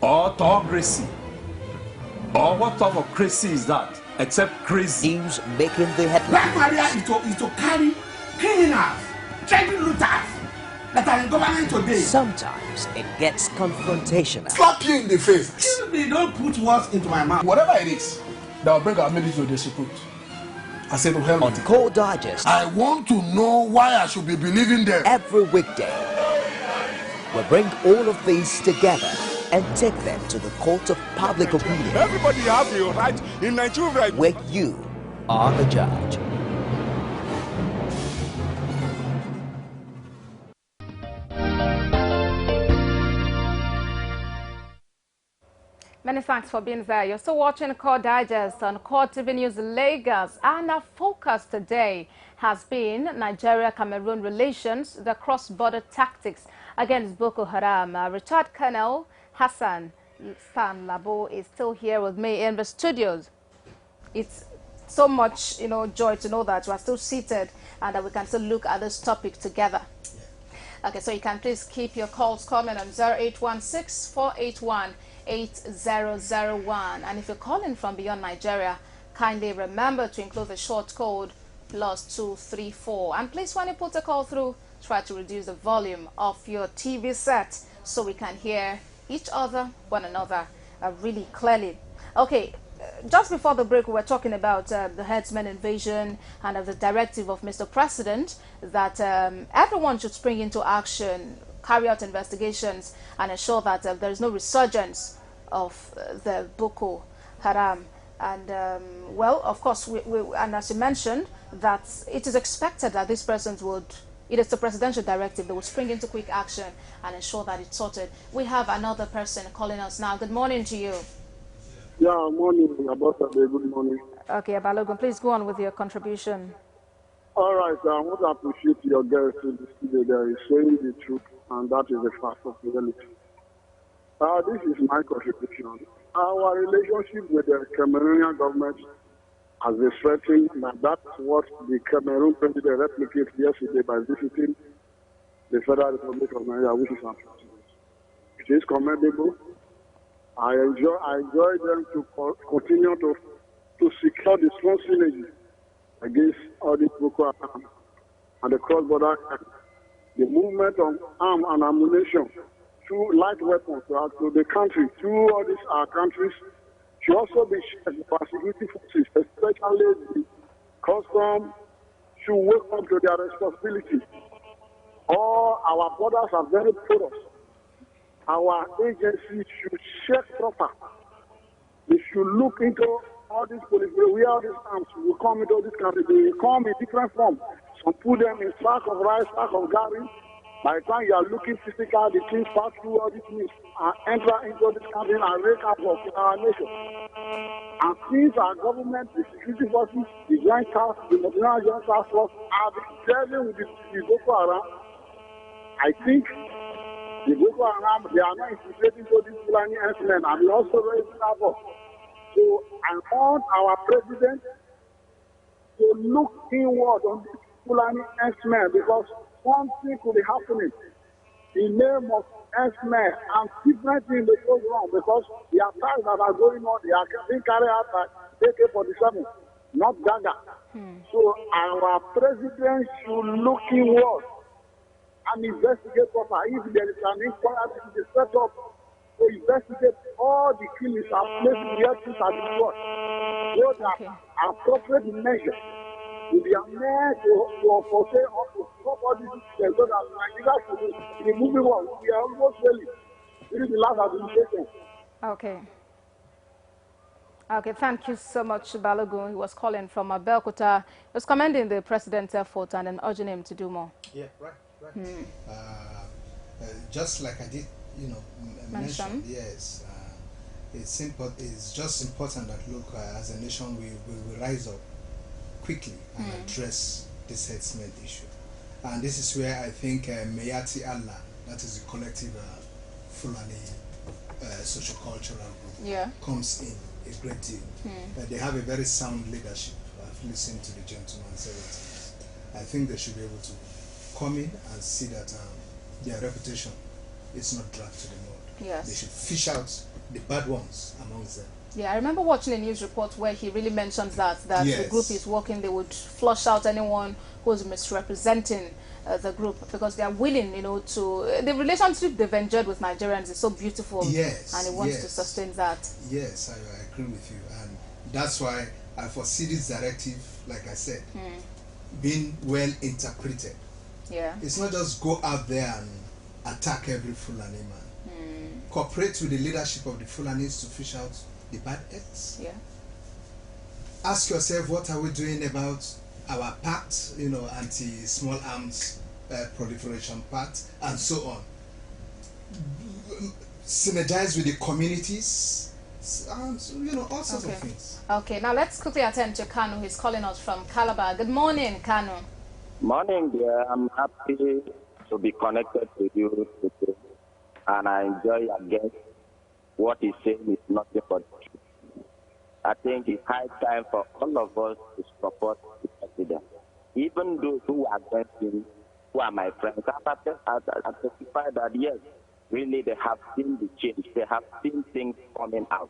or autocracy? Or what type of crazy is that? Except crazy. News making the headlines. Black Maria is to carry criminals, child looters that are in government today. Sometimes it gets confrontational. Slap you in the face. Excuse me, don't put words into my mouth. Whatever it is that will bring our military to disrepute, I say to hell. On Core Digest, I want to know why I should be believing them. Every weekday, we bring all of these together and take them to the court of public opinion. Everybody has a right in Nigeria where you are the judge. Many thanks for being there. You're still watching Core Digest on Core TV News Lagos. And our focus today has been Nigeria-Cameroon relations, the cross-border tactics against Boko Haram. Retired Colonel Hassan Labo is still here with me in the studios. It's so much, joy to know that we are still seated and that we can still look at this topic together. Okay, so you can please keep your calls coming on 0816-481-8001. And if you're calling from beyond Nigeria, kindly remember to include the short code +234. And please, when you put a call through, try to reduce the volume of your TV set so we can hear each other, one another, really clearly. Okay. Just before the break, we were talking about the herdsmen invasion and the directive of Mr. President that everyone should spring into action, carry out investigations, and ensure that there is no resurgence of the Boko Haram. And, well, of course, and as you mentioned, that it is expected that these persons would, it is the presidential directive, they would spring into quick action and ensure that it's sorted. We have another person calling us now. Good morning to you. Yeah, morning, Ambassador. Good morning. Okay, Balogun, please go on with your contribution. All right, I want to appreciate your guest in the studio there is saying the truth, and that is the fact of reality. This is my contribution. Our relationship with the Cameroonian government has been threatened, and that's what the Cameroon president replicated yesterday by visiting the Federal Republic of Nigeria, which is unfortunate. It is commendable. I enjoy them to continue to secure the strong synergy against all these Boko Haram and the cross-border act. The movement of arms and ammunition through light weapons to the country, through all these countries, should also be shared by security forces, especially the custom should wake up to their responsibility. All our borders are very porous. Our agencies should check proper. They should look into all these police, where all these arms will come into this country. They will come in different forms. Some put them in sack of rice, sack of gari. By the time you are looking physical, the things pass through all these things and enter into this country and wreak havoc in our nation. And since our government, the security forces, the joint task, the multinational joint task force are dealing with the Boko Haram, I think the Boko Haram, they are not infiltrating to these Fulani herdsmen, and we also raising up. So I want our president to look inward on these Fulani herdsmen, because something could be happening in the name of herdsmen, and different things they go wrong, because the attacks that are going on, they are being carried out by AK-47, not Gaga. So our president should look inward and investigate proper. If there is an inquiry to be set up to investigate all the killings and places where things are destroyed, so that appropriate measures will be made to foresee or to stop all these things, so that Nigeria should be moving on. We are almost failing. This is the last administration. Okay. Okay, thank you so much, Balogun. He was calling from Abeokuta. He was commending the president's effort and then urging him to do more. Yeah, right. Just like I did, mention, yes, it's just important that, look, as a nation, we rise up quickly and address this herdsmen issue. And this is where I think Mayati Allah, that is the collective Fulani socio-cultural group, comes in a great deal. They have a very sound leadership. I've listened to the gentleman several times. I think they should be able to come in and see that their reputation is not dragged to the mud. Yes. They should fish out the bad ones amongst them. Yeah, I remember watching a news report where he really mentioned that the group is working, they would flush out anyone who's misrepresenting the group, because they are willing, to, the relationship they've enjoyed with Nigerians is so beautiful. Yes. And he wants to sustain that. Yes, I agree with you. And that's why I foresee this directive, like I said, being well interpreted. Yeah. It's not just go out there and attack every Fulani man. cooperate with the leadership of the Fulanis to fish out the bad eggs. Yeah. Ask yourself, what are we doing about our pact, anti-small arms proliferation pact, and so on. Synergize with the communities, and all sorts of things. Okay, now let's quickly attend to Kanu. He's calling us from Calabar. Good morning, Kanu. Morning, dear. I'm happy to be connected to you today, and I enjoy your guest. What he's saying is nothing but truth. I think it's high time for all of us to support the president. Even those who are against him, who are my friends, I testify that yes, really they have seen the change. They have seen things coming out.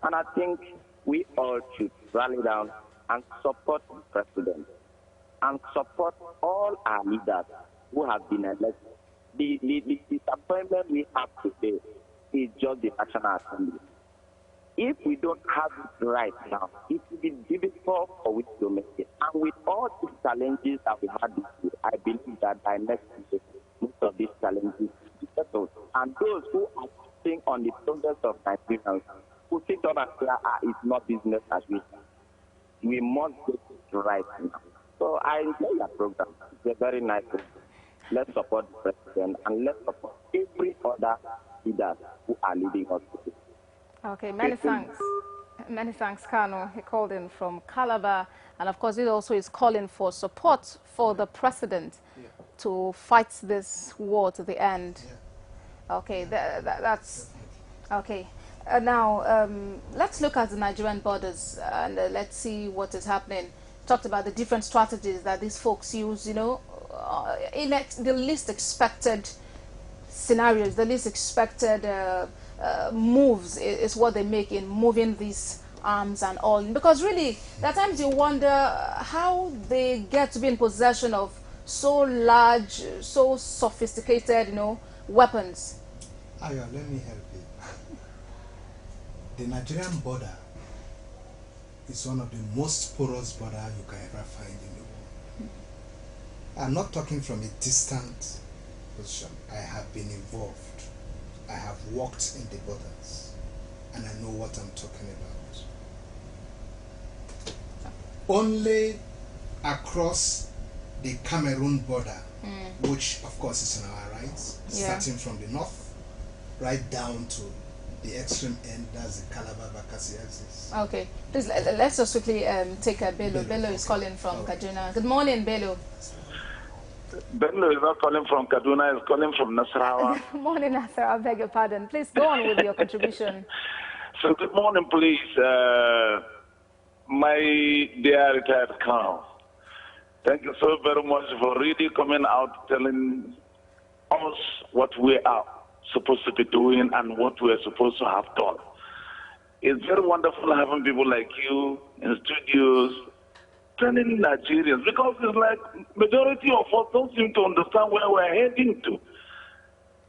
And I think we all should rally down and support the president and support all our leaders who have been elected. The disappointment we have today is just the National Assembly. If we don't have it right now, it will be difficult for us to make it. And with all these challenges that we had this year, I believe that by next year, most of these challenges will be settled. And those who are sitting on the progress of Nigerians, who sit up and say, it's not business as usual. We must get it right now. So I enjoy your program. It's a very nice program. Let's support the president and let's support every other leader who are leading us today. Okay, many thanks. Many thanks, Kano. He called in from Calabar. And of course, he also is calling for support for the president to fight this war to the end. Okay, that's... Okay. Now, let's look at the Nigerian borders and let's see what is happening. Talked about the different strategies that these folks use, in the least expected scenarios, the least expected moves is what they make in moving these arms and all. Because really, there are times you wonder how they get to be in possession of so large, so sophisticated, weapons. Ayo, let me help you. The Nigerian border is one of the most porous border you can ever find in the world. I'm not talking from a distant position. I have been involved. I have walked in the borders, and I know what I'm talking about. Only across the Cameroon border, which of course is on our right, starting from the north, right down to the extreme end, that's the Calabar-Bakassi axis. Okay, please let's just quickly take Bello. Bello is calling from Kaduna. Good morning, Bello. Bello is not calling from Kaduna, he's calling from Nasarawa. Good morning, Nasarawa. I beg your pardon. Please go on with your contribution. So good morning, please. My dear retired Colonel, thank you so very much for really coming out telling us what we are supposed to be doing and what we are supposed to have done. It's very wonderful having people like you in studios telling Nigerians, because it's like majority of us don't seem to understand where we're heading to.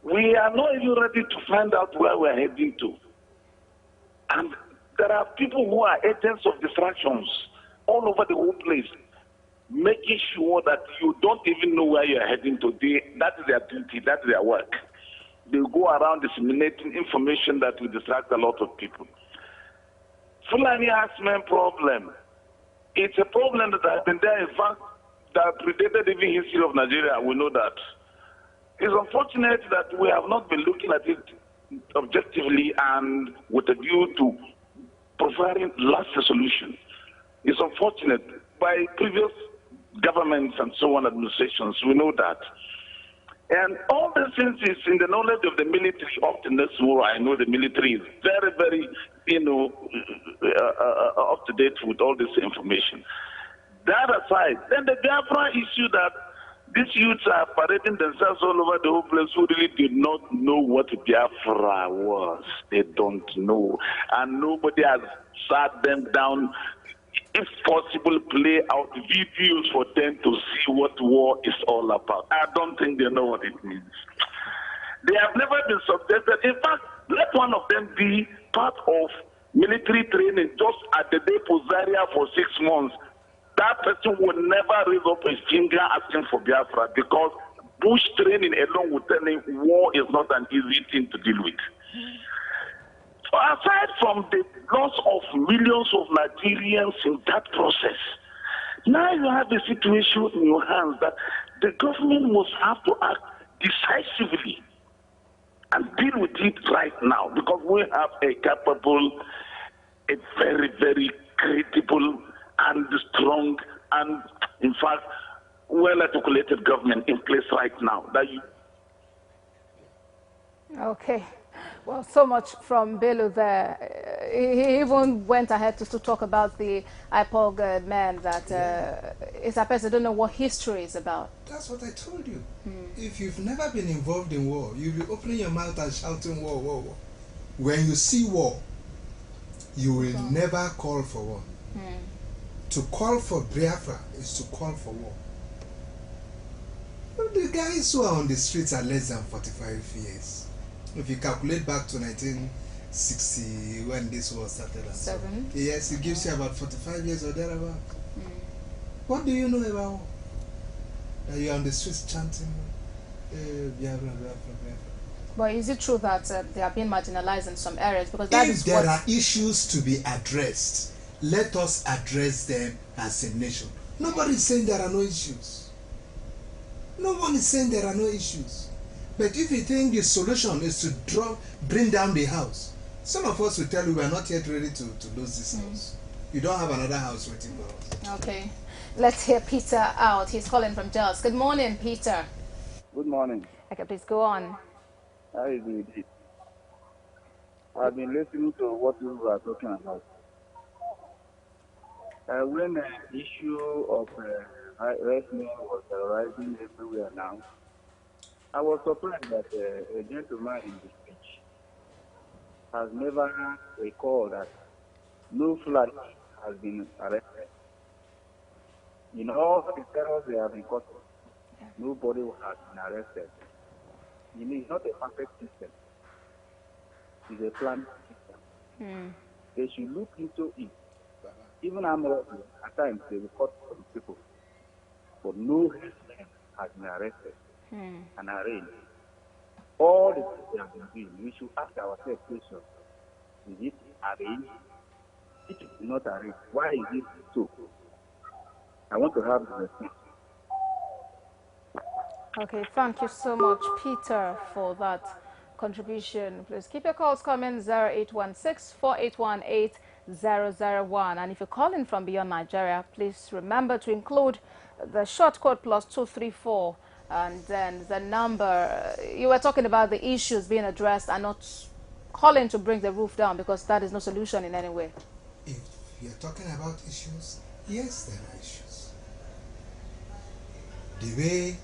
We are not even ready to find out where we're heading to. And there are people who are agents of distractions all over the whole place, making sure that you don't even know where you're heading to. That is their duty, that's their work. They go around disseminating information that will distract a lot of people. Fulani Axemen problem. It's a problem that has been there, in fact, that predated even history of Nigeria. We know that. It's unfortunate that we have not been looking at it objectively and with a view to providing last solution. It's unfortunate. By previous governments and so on, administrations, we know that. And all these things is in the knowledge of the military. Up to this war, I know the military is very, very, up to date with all this information. That aside, then the Biafra issue that these youths are parading themselves all over the whole place who really did not know what Biafra was. They don't know. And nobody has sat them down, if possible, play out videos for them to see what war is all about. I don't think they know what it means. They have never been subjected. In fact, let one of them be part of military training just at the depot Zaria for 6 months. That person will never raise up his finger asking for Biafra, because Bush training alone will tell him war is not an easy thing to deal with. So aside from the loss of millions of Nigerians in that process, now you have a situation in your hands that the government must have to act decisively and deal with it right now, because we have a capable, a very, very credible and strong and, in fact, well-articulated government in place right now. Okay. Well, so much from Bello there. He even went ahead to talk about the IPOG man that is a person, don't know what history is about. That's what I told you. If you've never been involved in war, you'll be opening your mouth and shouting war, war, war. When you see war, you will never call for war. To call for Biafra is to call for war. The guys who are on the streets are less than 45 years. If you calculate back to 1960 when this war started, and so, yes, it gives you about 45 years or thereabout. What do you know about war? That you're on the streets chanting Biafra, Biafra, Biafra. But is it true that they are being marginalized in some areas? Because that if there are issues to be addressed, let us address them as a nation. Nobody is saying there are no issues. No one is saying there are no issues. But if you think the solution is to bring down the house, some of us will tell you we are not yet ready to lose this house. You don't have another house waiting for us. Okay. Let's hear Peter out. He's calling from Jos. Good morning, Peter. Good morning. Okay, please go on. How is it? I've been listening to what you are talking about. When the issue of wrestling was rising everywhere now, I was surprised that a gentleman in the speech has never recalled that no flag has been arrested. In all the terrors they have been caught, nobody has been arrested. It's not a perfect system. It's a planned system. They should look into it. Even Amoroso, at times they will cut some people, but no herdsmen has been arrested and arraigned. All the things they have been doing, we should ask ourselves questions. Is it arranged? It is not arranged. Why is it so? I want to have the response. Okay, thank you so much, Peter, for that contribution. Please keep your calls coming, 0816-4818-001. And if you're calling from beyond Nigeria, please remember to include the short code +234 and then the number. You were talking about the issues being addressed and not calling to bring the roof down, because that is no solution in any way. If you're talking about issues, yes, there are issues. The way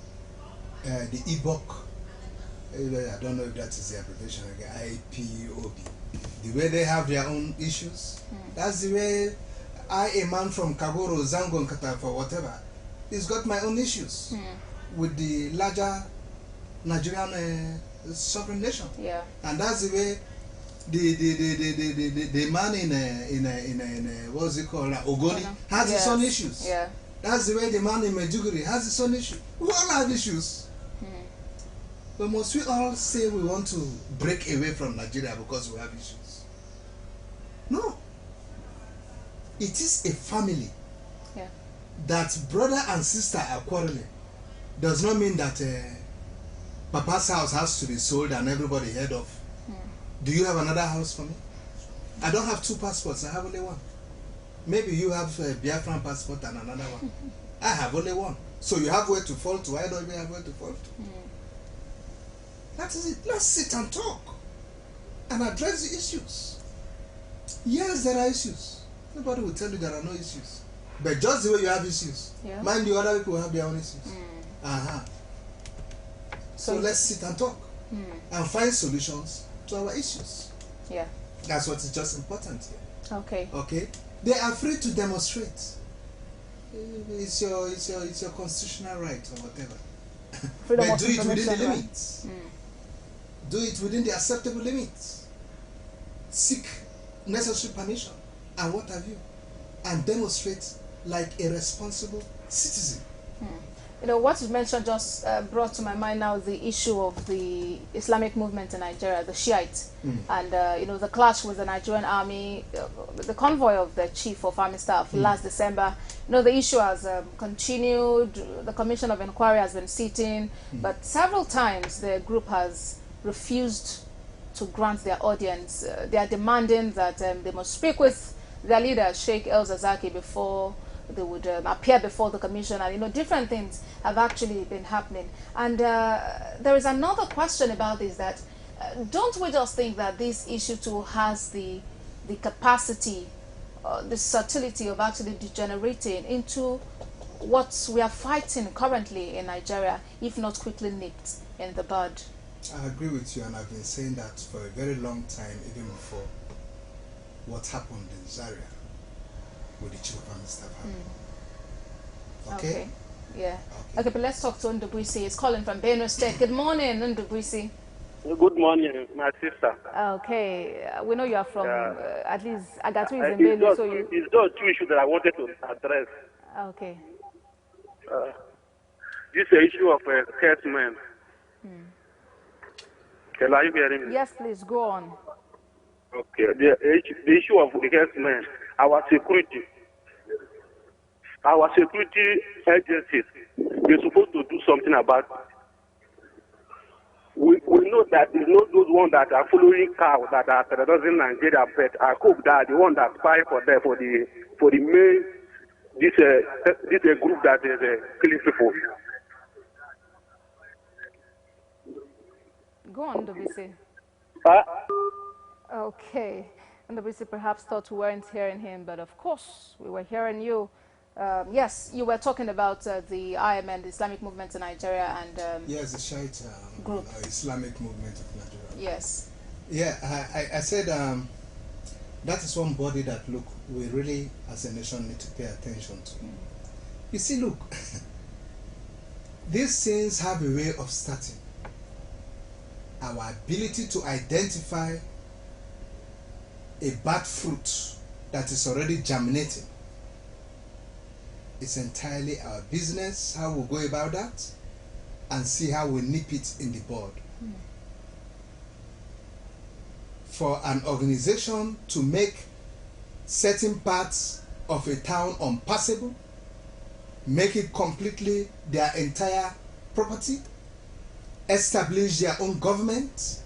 the IBOC, I don't know if that is the abbreviation again, IPOB, the way they have their own issues, that's the way a man from Kagoro, Zango, Nkata, or whatever, he's got my own issues with the larger Nigerian sovereign nation. Yeah. And that's the way the man in what's it called, Ogoni, has his own issues. Yeah. That's the way the man in Medjugorje has his own issue. We all have issues. But must we all say we want to break away from Nigeria because we have issues? No. It is a family. Yeah. That brother and sister are quarreling does not mean that Papa's house has to be sold and everybody head off. Do you have another house for me? I don't have 2 passports, I have only one. Maybe you have a Biafran passport and another one. I have only one. So you have where to fall to, I don't even have where to fall to. That is it. Let's sit and talk and address the issues. Yes, there are issues. Nobody will tell you there are no issues. But just the way you have issues, mind you, other people have their own issues. So let's sit and talk and find solutions to our issues. Yeah. That's what is just important here. Okay. Okay. They are free to demonstrate. It's your constitutional right or whatever. But do it within the limits. Do it within the acceptable limits. Seek necessary permission and what have you, and demonstrate like a responsible citizen. You know, what you mentioned just brought to my mind now the issue of the Islamic movement in Nigeria, the Shiites, and, you know, the clash with the Nigerian army, the convoy of the chief of army staff last December. You know, the issue has continued. The Commission of Inquiry has been sitting, but several times the group has refused to grant their audience. They are demanding that they must speak with their leader, Sheikh El-Zazaki, before they would appear before the commission, and, you know, different things have actually been happening. And there is another question about this, that don't we just think that this issue too has the capacity, the subtlety of actually degenerating into what we are fighting currently in Nigeria, if not quickly nipped in the bud? I agree with you, and I've been saying that for a very long time, even before what happened in Zaria with the chief of army staff happened. Okay? Yeah. Okay, but let's talk to Ndubuisi. He's calling from Benue State. Good morning, Ndubuisi. Good morning, my sister. Okay, we know you are from, at least, Agatu is in Benue, so you... It's just two issues that I wanted to address. Okay. This issue of herdsmen. Hello, are you hearing me? Yes, please, go on. Okay, the issue of the herdsmen, our security agencies, they're supposed to do something about it. We know that it's not those ones that are following cows that are terrorizing Nigeria, but I hope that the one that spy for them for the main this group that is killing people. Go on, Ndubuisi. Okay. Ndubuisi perhaps thought we weren't hearing him, but of course we were hearing you. Yes, you were talking about the IMN, the Islamic movement in Nigeria, and yes, the Shiite group, Islamic movement of Nigeria. Yes. Yeah, I said that is one body that, look, we really as a nation need to pay attention to. You see, look, these things have a way of starting. Our ability to identify a bad fruit that is already germinating, it's entirely our business, how we go about that, and see how we nip it in the bud. For an organization to make certain parts of a town unpassable, make it completely their entire property, establish their own government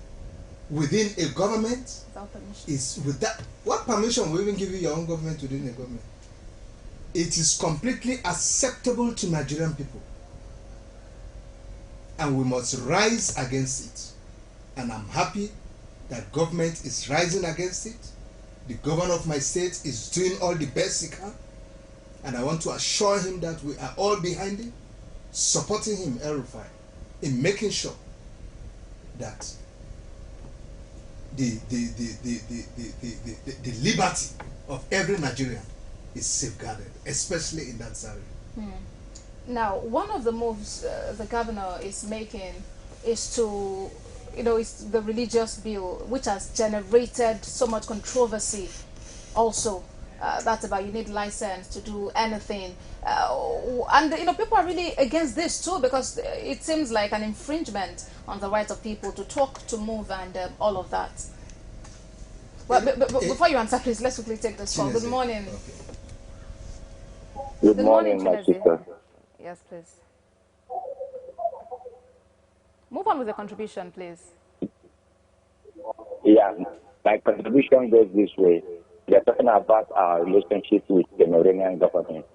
within a government, is with that. What permission will even give you your own government within a government? It is completely acceptable to Nigerian people, and we must rise against it. And I'm happy that government is rising against it. The governor of my state is doing all the best he can, and I want to assure him that we are all behind him, supporting him, El-Rufai, in making sure that the liberty of every Nigerian is safeguarded, especially in that area. Now, one of the moves the governor is making is to, you know, it's the religious bill, which has generated so much controversy also. That's about you need license to do anything. And, you know, people are really against this too, because it seems like an infringement on the rights of people to talk, to move, and all of that. Well, but before you answer, please, let's quickly take this call. Good morning. Good morning, my sister. Yes, please. Move on with the contribution, please. Yeah, my contribution goes this way. We are talking about our relationship with the Cameroonian government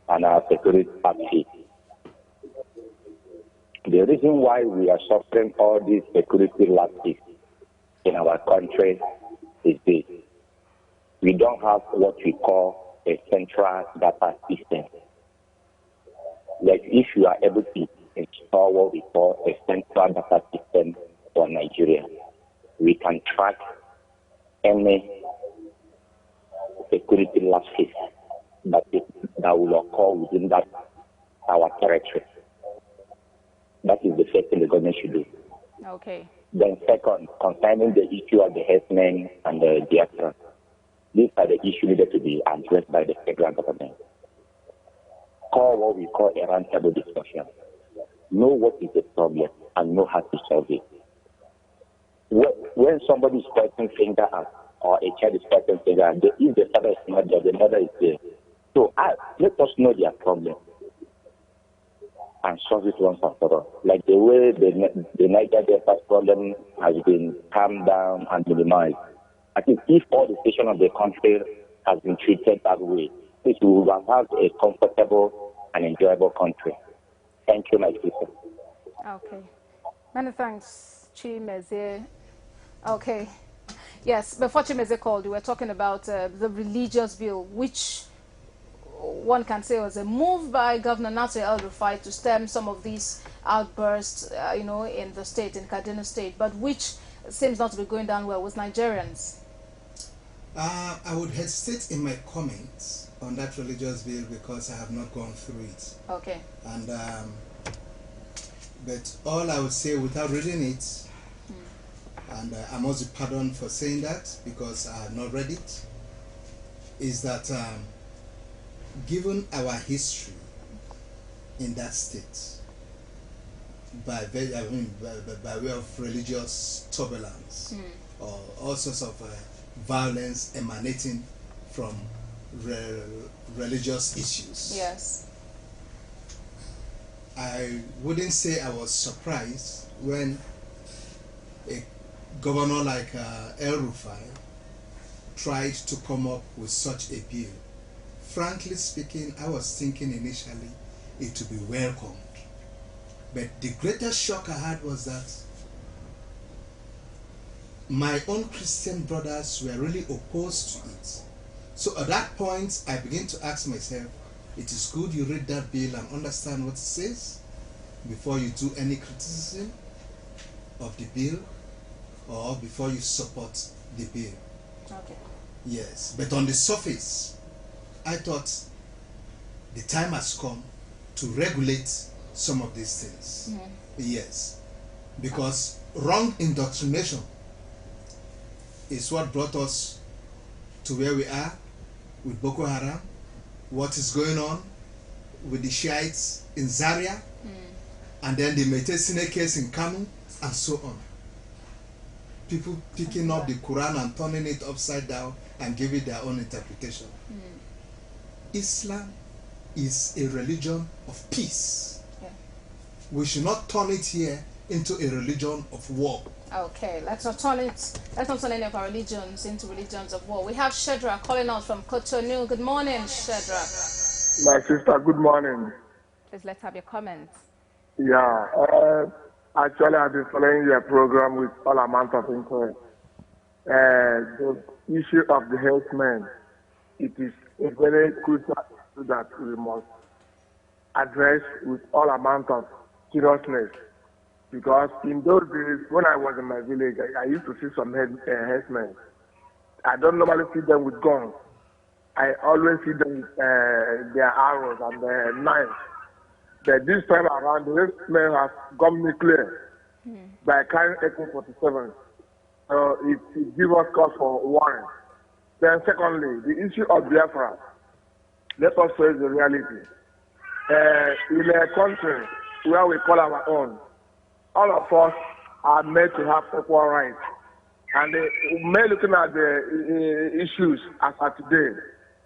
and our security outfit. The reason why we are suffering all these security lapses in our country is this. We don't have what we call a central data system. Like if you are able to install what we call a central data system for Nigeria, we can track any security lapses that will occur within that our territory. That is the first thing the government should do. Okay. Then second, concerning the issue of the herdsmen and the diaspora, these are the issues needed to be addressed by the federal government. call what we call a roundtable discussion. Know what is the problem and know how to solve it. When somebody is pointing finger at, or a child is pointing finger at, if the father is not there, the mother is there. So let us know their problem and solve it once and for all. Like the way the Niger Delta problem has been calmed down and minimized. I think if all the stations of the country has been treated that way, we will have a comfortable and enjoyable country. Thank you, my sister. Okay. Many thanks, Chimeze. Okay. Yes, before Chimeze called, we were talking about the religious bill, which one can say was a move by Governor Nasir El-Rufai to stem some of these outbursts, in the state, in Kaduna State, but which seems not to be going down well with Nigerians. I would hesitate in my comments on that religious bill because I have not gone through it. Okay. And but all I would say without reading it, and I must be pardoned for saying that because I have not read it, is that given our history in that state, by way of religious turbulence or all sorts of violence emanating from religious issues. Yes. I wouldn't say I was surprised when a governor like El-Rufai tried to come up with such a bill. Frankly speaking, I was thinking initially it would be welcomed. But the greatest shock I had was that my own Christian brothers were really opposed to it. So at that point, I began to ask myself, it is good you read that bill and understand what it says before you do any criticism of the bill or before you support the bill. Okay. Yes, but on the surface, I thought the time has come to regulate some of these things. Yes, because wrong indoctrination is what brought us to where we are with Boko Haram, what is going on with the Shiites in Zaria, and then the Metesine case in Kanu, and so on. People picking up the Quran and turning it upside down and giving it their own interpretation. Islam is a religion of peace. We should not turn it here into a religion of war. Okay, let's not turn any of our religions into religions of war. We have Shedra calling us from Cotonou. Good morning, Shedra. My sister, good morning. Please let's have your comments. Yeah, actually I've been following your program with all amount of interest. The issue of the healthman, it is a very crucial issue that we must address with all amount of seriousness. Because in those days, when I was in my village, I used to see some headsmen. I don't normally see them with guns. I always see them with their arrows and their knives. But this time around, the headsmen have got me clear by carrying AK-47. So it gives us cause for worry. Then secondly, the issue of Biafra. Let us face the reality. In a country where we call our own, all of us are made to have equal rights. And looking at the issues as of today,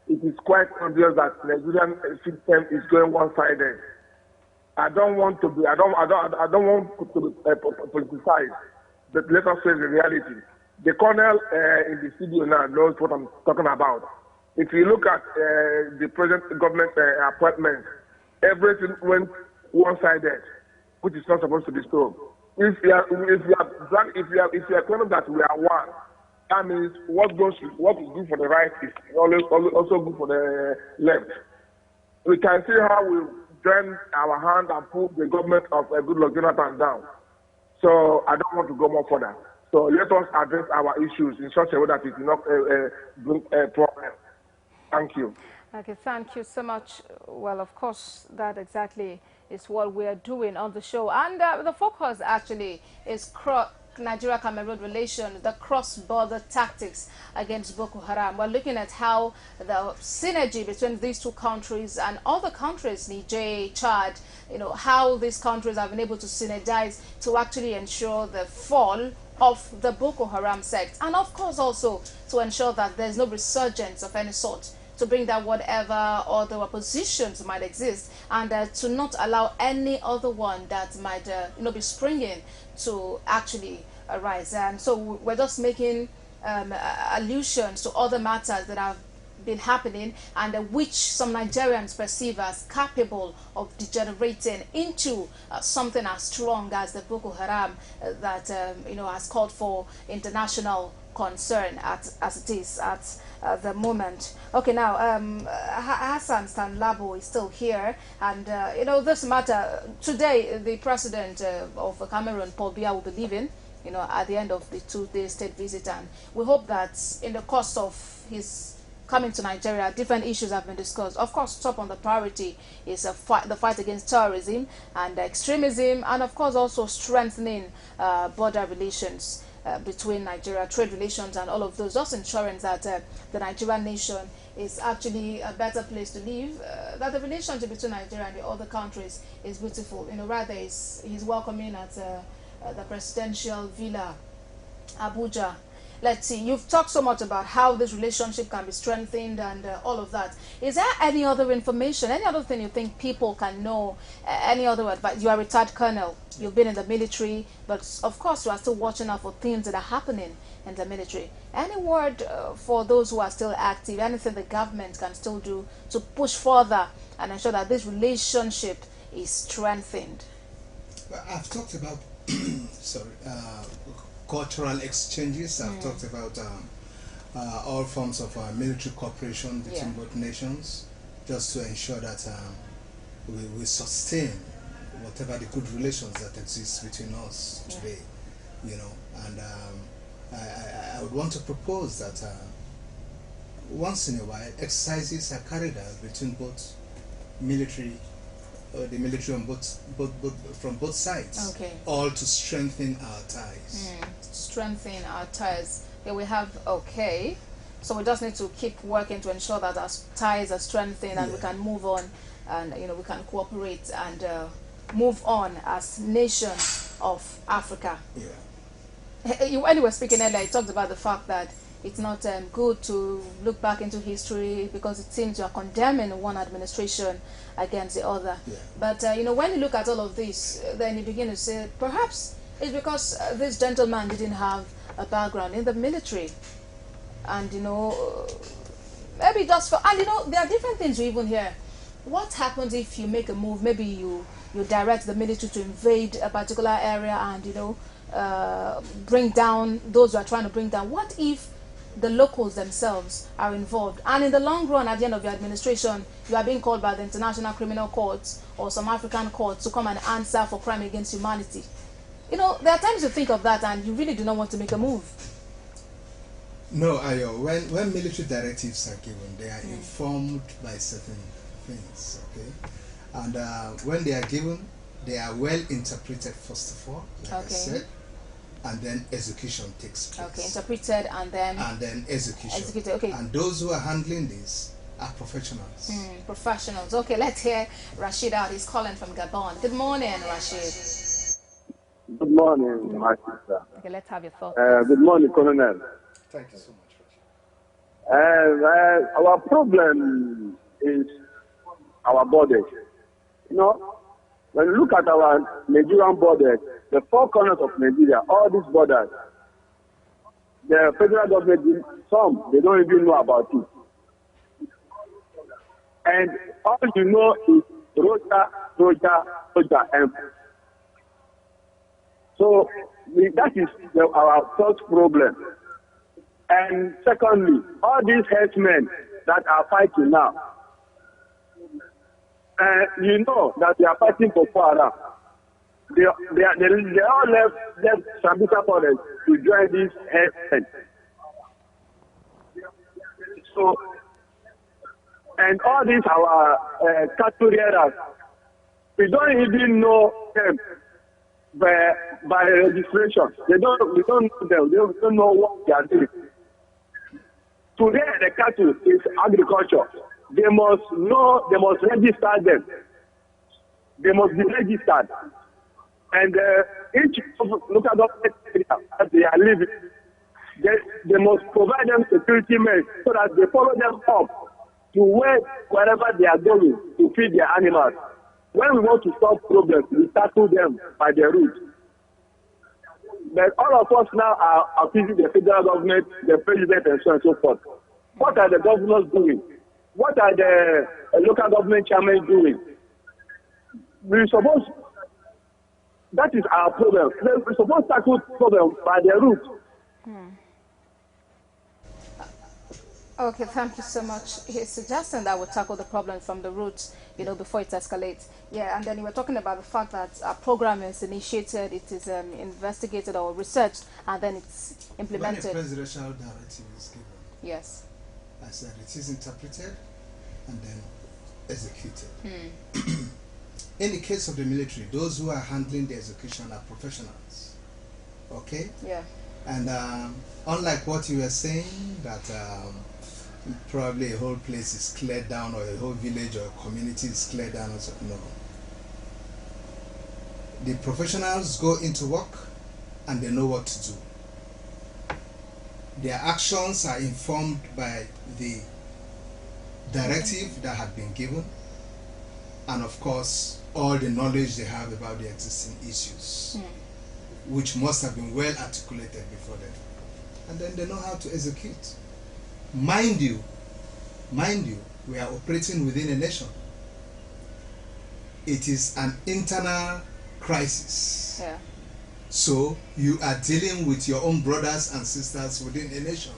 it is quite obvious that the Nigerian system is going one-sided. I don't want to be politicized, but let us face the reality. The colonel in the studio now knows what I'm talking about. If you look at the present government appointments, everything went one-sided, which is not supposed to be so. If you are claiming that we are one, that means what is good for the right is also good for the left. We can see how we join our hand and put the government of Goodluck Jonathan down. So I don't want to go more further. So let us address our issues in such a way that it will not bring a problem. Thank you. Okay, thank you so much. Well, of course, that exactly is what we are doing on the show. And the focus actually is Nigeria-Cameroon relations, the cross-border tactics against Boko Haram. We're looking at how the synergy between these two countries and other countries, Niger, Chad, how these countries have been able to synergize to actually ensure the fall of the Boko Haram sect, and of course also to ensure that there's no resurgence of any sort, to bring down whatever other oppositions might exist, and to not allow any other one that might be springing to actually arise. And so we're just making allusions to other matters that have been happening, and which some Nigerians perceive as capable of degenerating into something as strong as the Boko Haram that has called for international concern as it is at the moment. Okay, now Hassan Stanlabo is still here, and this matter today, the president of Cameroon, Paul Biya, will be leaving at the end of the 2-day state visit, and we hope that in the course of his coming to Nigeria, different issues have been discussed. Of course, top on the priority is the fight against terrorism and extremism, and of course also strengthening border relations between Nigeria, trade relations and all of those, just ensuring that the Nigerian nation is actually a better place to live, that the relationship between Nigeria and the other countries is beautiful. Rather he's welcoming at the presidential villa, Abuja. Let's see, you've talked so much about how this relationship can be strengthened and all of that. Is there any other information, any other thing you think people can know, any other advice? You are a retired colonel, you've been in the military, but of course you are still watching out for things that are happening in the military. Any word for those who are still active, anything the government can still do to push further and ensure that this relationship is strengthened? Well, I've talked about, cultural exchanges. I've talked about all forms of military cooperation between both nations, just to ensure that we sustain whatever the good relations that exist between us today, and I would want to propose that once in a while exercises are carried out between both military, the military on from both sides, all to strengthen our ties. Strengthen our ties. Here we have, so we just need to keep working to ensure that our ties are strengthened and we can move on, and we can cooperate and move on as nations of Africa. When you were speaking earlier, you talked about the fact that it's not good to look back into history, because it seems you are condemning one administration against the other. But when you look at all of this, then you begin to say perhaps it's because this gentleman didn't have a background in the military, and maybe just for, and there are different things you even hear. What happens if you make a move? Maybe you direct the military to invade a particular area and bring down those who are trying to bring down. What if the locals themselves are involved, and in the long run, at the end of your administration, you are being called by the International Criminal Court or some African courts to come and answer for crime against humanity? There are times you think of that and you really do not want to make a move. No, Ayo, when military directives are given, they are informed by certain things, and when they are given, they are well interpreted first of all, like I said, and then execution takes place. Interpreted and then execution. Executed, And those who are handling this are professionals. Professionals. Okay, let's hear Rashid out. He's calling from Gabon. Good morning, Rashid. Good morning, my sister. Okay, let's have your thoughts. Good morning, Colonel. Thank you so much, Rashid. Our problem is our borders. When you look at our Nigerian borders, the four corners of Nigeria, all these borders, the federal government, they don't even know about it. And all you know is Roja, and so that is our first problem. And secondly, all these herdsmen that are fighting now, that they are fighting Boko Haram. They all left Sambisa Forest to join these herdsmen. So, and all these our cattle rearers, we don't even know them. by registration. We don't know them. They don't know what they are doing. Today, the cattle is agriculture. They must know. They must register them. They must be registered. And each local government area that they are living, they must provide them security men so that they follow them up to wherever they are going to feed their animals. When we want to solve problems, we tackle them by the root. But all of us now are appeasing the federal government, the president, and so on and so forth. What are the governors doing? What are the local government chairmen doing? That is our problem. We're supposed to tackle problem by the root. Okay, thank you so much. He's suggesting that we tackle the problem from the roots, before it escalates. Yeah, and then you were talking about the fact that a program is initiated, it is investigated or researched, and then it's implemented. When a presidential directive is given, yes, I said it is interpreted and then executed. In the case of the military, those who are handling the execution are professionals. Okay? Yeah. And unlike what you were saying, that probably a whole place is cleared down, or a whole village or a community is cleared down, or so, no. The professionals go into work and they know what to do. Their actions are informed by the directive that had been given, and of course all the knowledge they have about the existing issues, which must have been well articulated before them, and then they know how to execute. Mind you, we are operating within a nation. It is an internal crisis. Yeah. So you are dealing with your own brothers and sisters within a nation.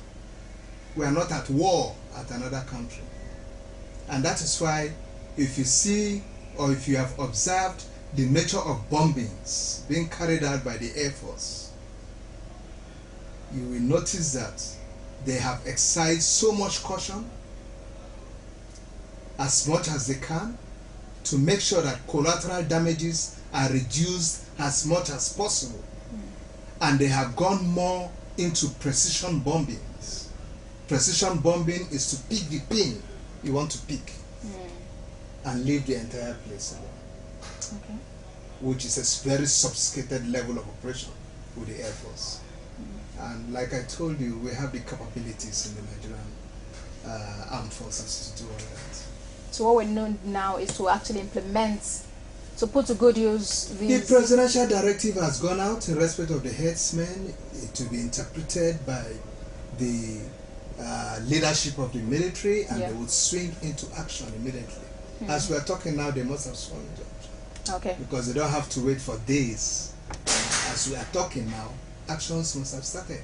We are not at war at another country. And that is why if you see, or if you have observed the nature of bombings being carried out by the Air Force, you will notice that they have exercised so much caution, as much as they can, to make sure that collateral damages are reduced as much as possible. And they have gone more into precision bombings. Precision bombing is to pick the pin you want to pick and leave the entire place alone. Okay. Which is a very sophisticated level of operation with the Air Force. And like I told you, we have the capabilities in the Nigerian armed forces to do all that. So what we know now is to actually implement, to put to good use these... The presidential directive has gone out in respect of the headsmen to be interpreted by the leadership of the military, and they would swing into action immediately. As we are talking now, they must have swung into action. Okay. Because they don't have to wait for days. As we are talking now, actions must have started.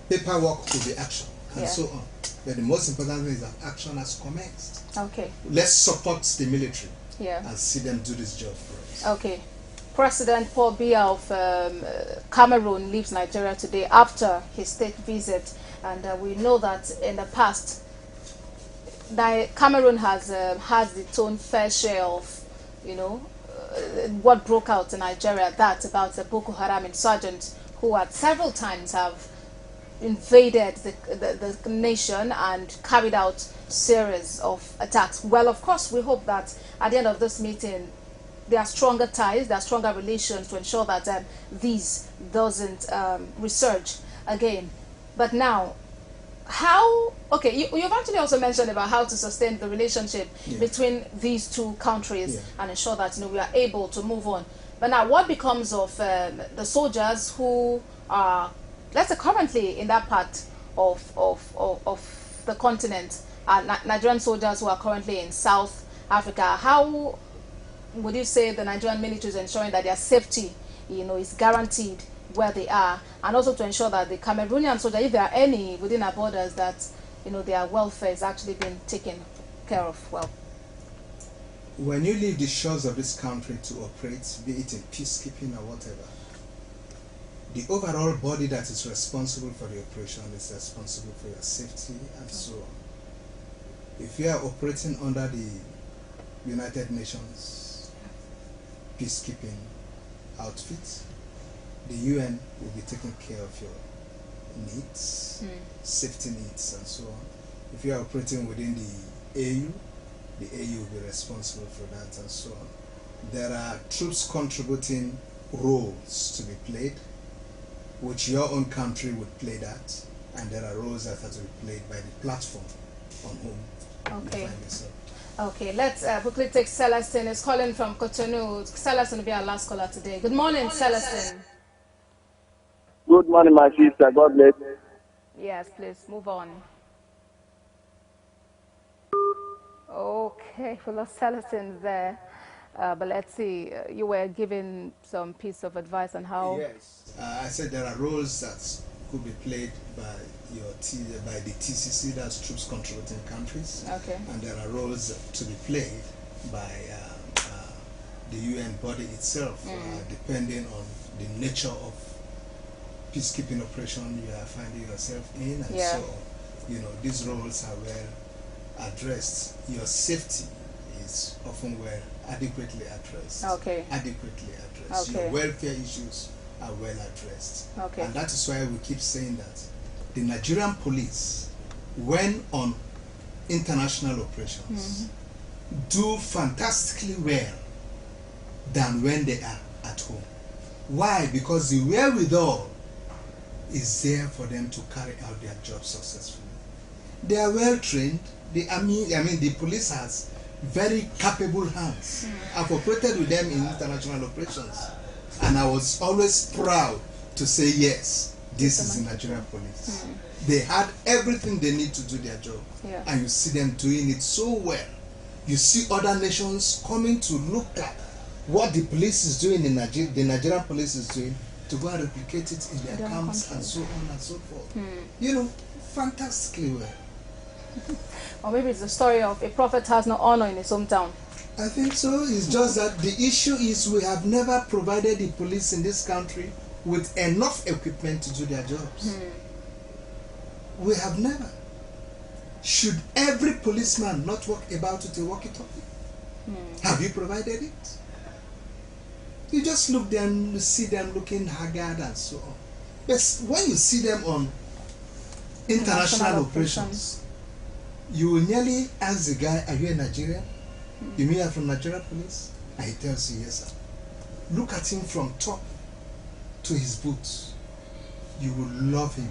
Paperwork will be action, and so on. But the most important thing is that action has commenced. Okay. Let's support the military and see them do this job for us. Okay. President Paul Biya of Cameroon leaves Nigeria today after his state visit, and we know that in the past, Cameroon has its own fair share of, what broke out in Nigeria, about the Boko Haram insurgents who at several times have invaded the nation and carried out series of attacks. Well, of course, we hope that at the end of this meeting, there are stronger ties, there are stronger relations to ensure that these doesn't resurge again. But now, you've actually also mentioned about how to sustain the relationship between these two countries and ensure that we are able to move on. But now, what becomes of the soldiers who are, let's say, currently in that part of the continent, Nigerian soldiers who are currently in South Africa? How would you say the Nigerian military is ensuring that their safety, is guaranteed where they are, and also to ensure that the Cameroonian soldiers, if there are any within our borders, that their welfare is actually being taken care of well? When you leave the shores of this country to operate, be it in peacekeeping or whatever, the overall body that is responsible for the operation is responsible for your safety and so on. If you are operating under the United Nations peacekeeping outfit. The UN will be taking care of your needs, safety needs, and so on. If you are operating within the AU will be responsible for that, and so on. There are troops contributing roles to be played, which your own country would play that, and there are roles that have to be played by the platform on whom you find yourself. Okay, let's quickly take Celestine. Is calling from Cotonou. Celestine will be our last caller today. Good morning, Celestine. Good morning, my sister. God bless. Yes, please move on. Okay, we lost Celestine there. But let's see, you were giving some piece of advice on how... Yes. I said there are roles that could be played by by the TCC, that's troops contributing countries. Okay. And there are roles to be played by the UN body itself, depending on the nature of peacekeeping operation you are finding yourself in, and so on. These roles are well addressed. Your safety is often well adequately addressed. Okay. Adequately addressed. Okay. Your welfare issues are well addressed. Okay. And that is why we keep saying that the Nigerian police, when on international operations, do fantastically well than when they are at home. Why? Because the wherewithal is there for them to carry out their job successfully. They are well trained. The police has very capable hands. I've operated with them in international operations, and I was always proud to say, yes, this is the Nigerian police. They had everything they need to do their job, and you see them doing it so well. You see other nations coming to look at what the police is doing in Nigeria, the Nigerian police is doing, to go and replicate it in their camps and so on and so forth. Fantastically well. Or maybe it's the story of a prophet has no honor in his hometown. I think so. It's just that the issue is we have never provided the police in this country with enough equipment to do their jobs. We have never. Should every policeman not walk about with a walkie-talkie? Have you provided it? You just look them, you see them looking haggard and so on. But when you see them on international operations, you will nearly ask the guy, are you a Nigerian? You mean you're from Nigeria police? And he tells you, yes, sir. Look at him from top to his boots. You will love him.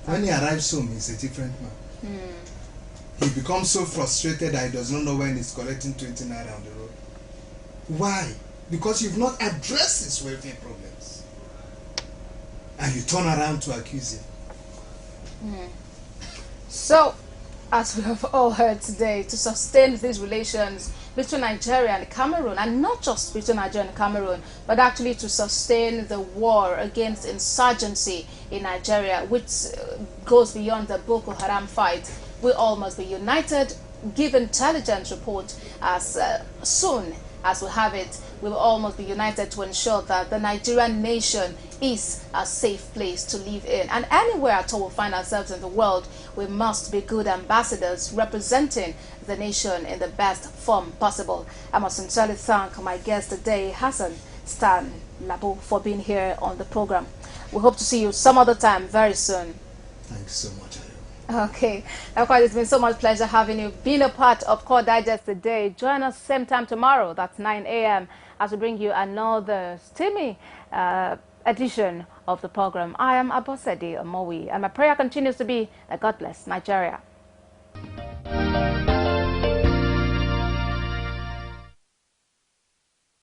When he arrives home, he's a different man. He becomes so frustrated that he does not know when he's collecting 20 naira on the road. Why? Because you've not addressed his welfare problems. And you turn around to accuse him. So, as we have all heard today, to sustain these relations between Nigeria and Cameroon, and not just between Nigeria and Cameroon, but actually to sustain the war against insurgency in Nigeria, which goes beyond the Boko Haram fight, we all must be united. Give intelligence report as soon as we have it. We will all must be united to ensure that the Nigerian nation is a safe place to live in. And anywhere at all we find ourselves in the world, we must be good ambassadors representing the nation in the best form possible. I must sincerely thank my guest today, Hassan Stan Labo, for being here on the program. We hope to see you some other time very soon. Thanks so much. Okay, of course, it's been so much pleasure having you, being a part of Core Digest today. Join us same time tomorrow, that's 9 a.m. as we bring you another steamy edition of the program. I am Abosede Omowi, and my prayer continues to be that God bless Nigeria.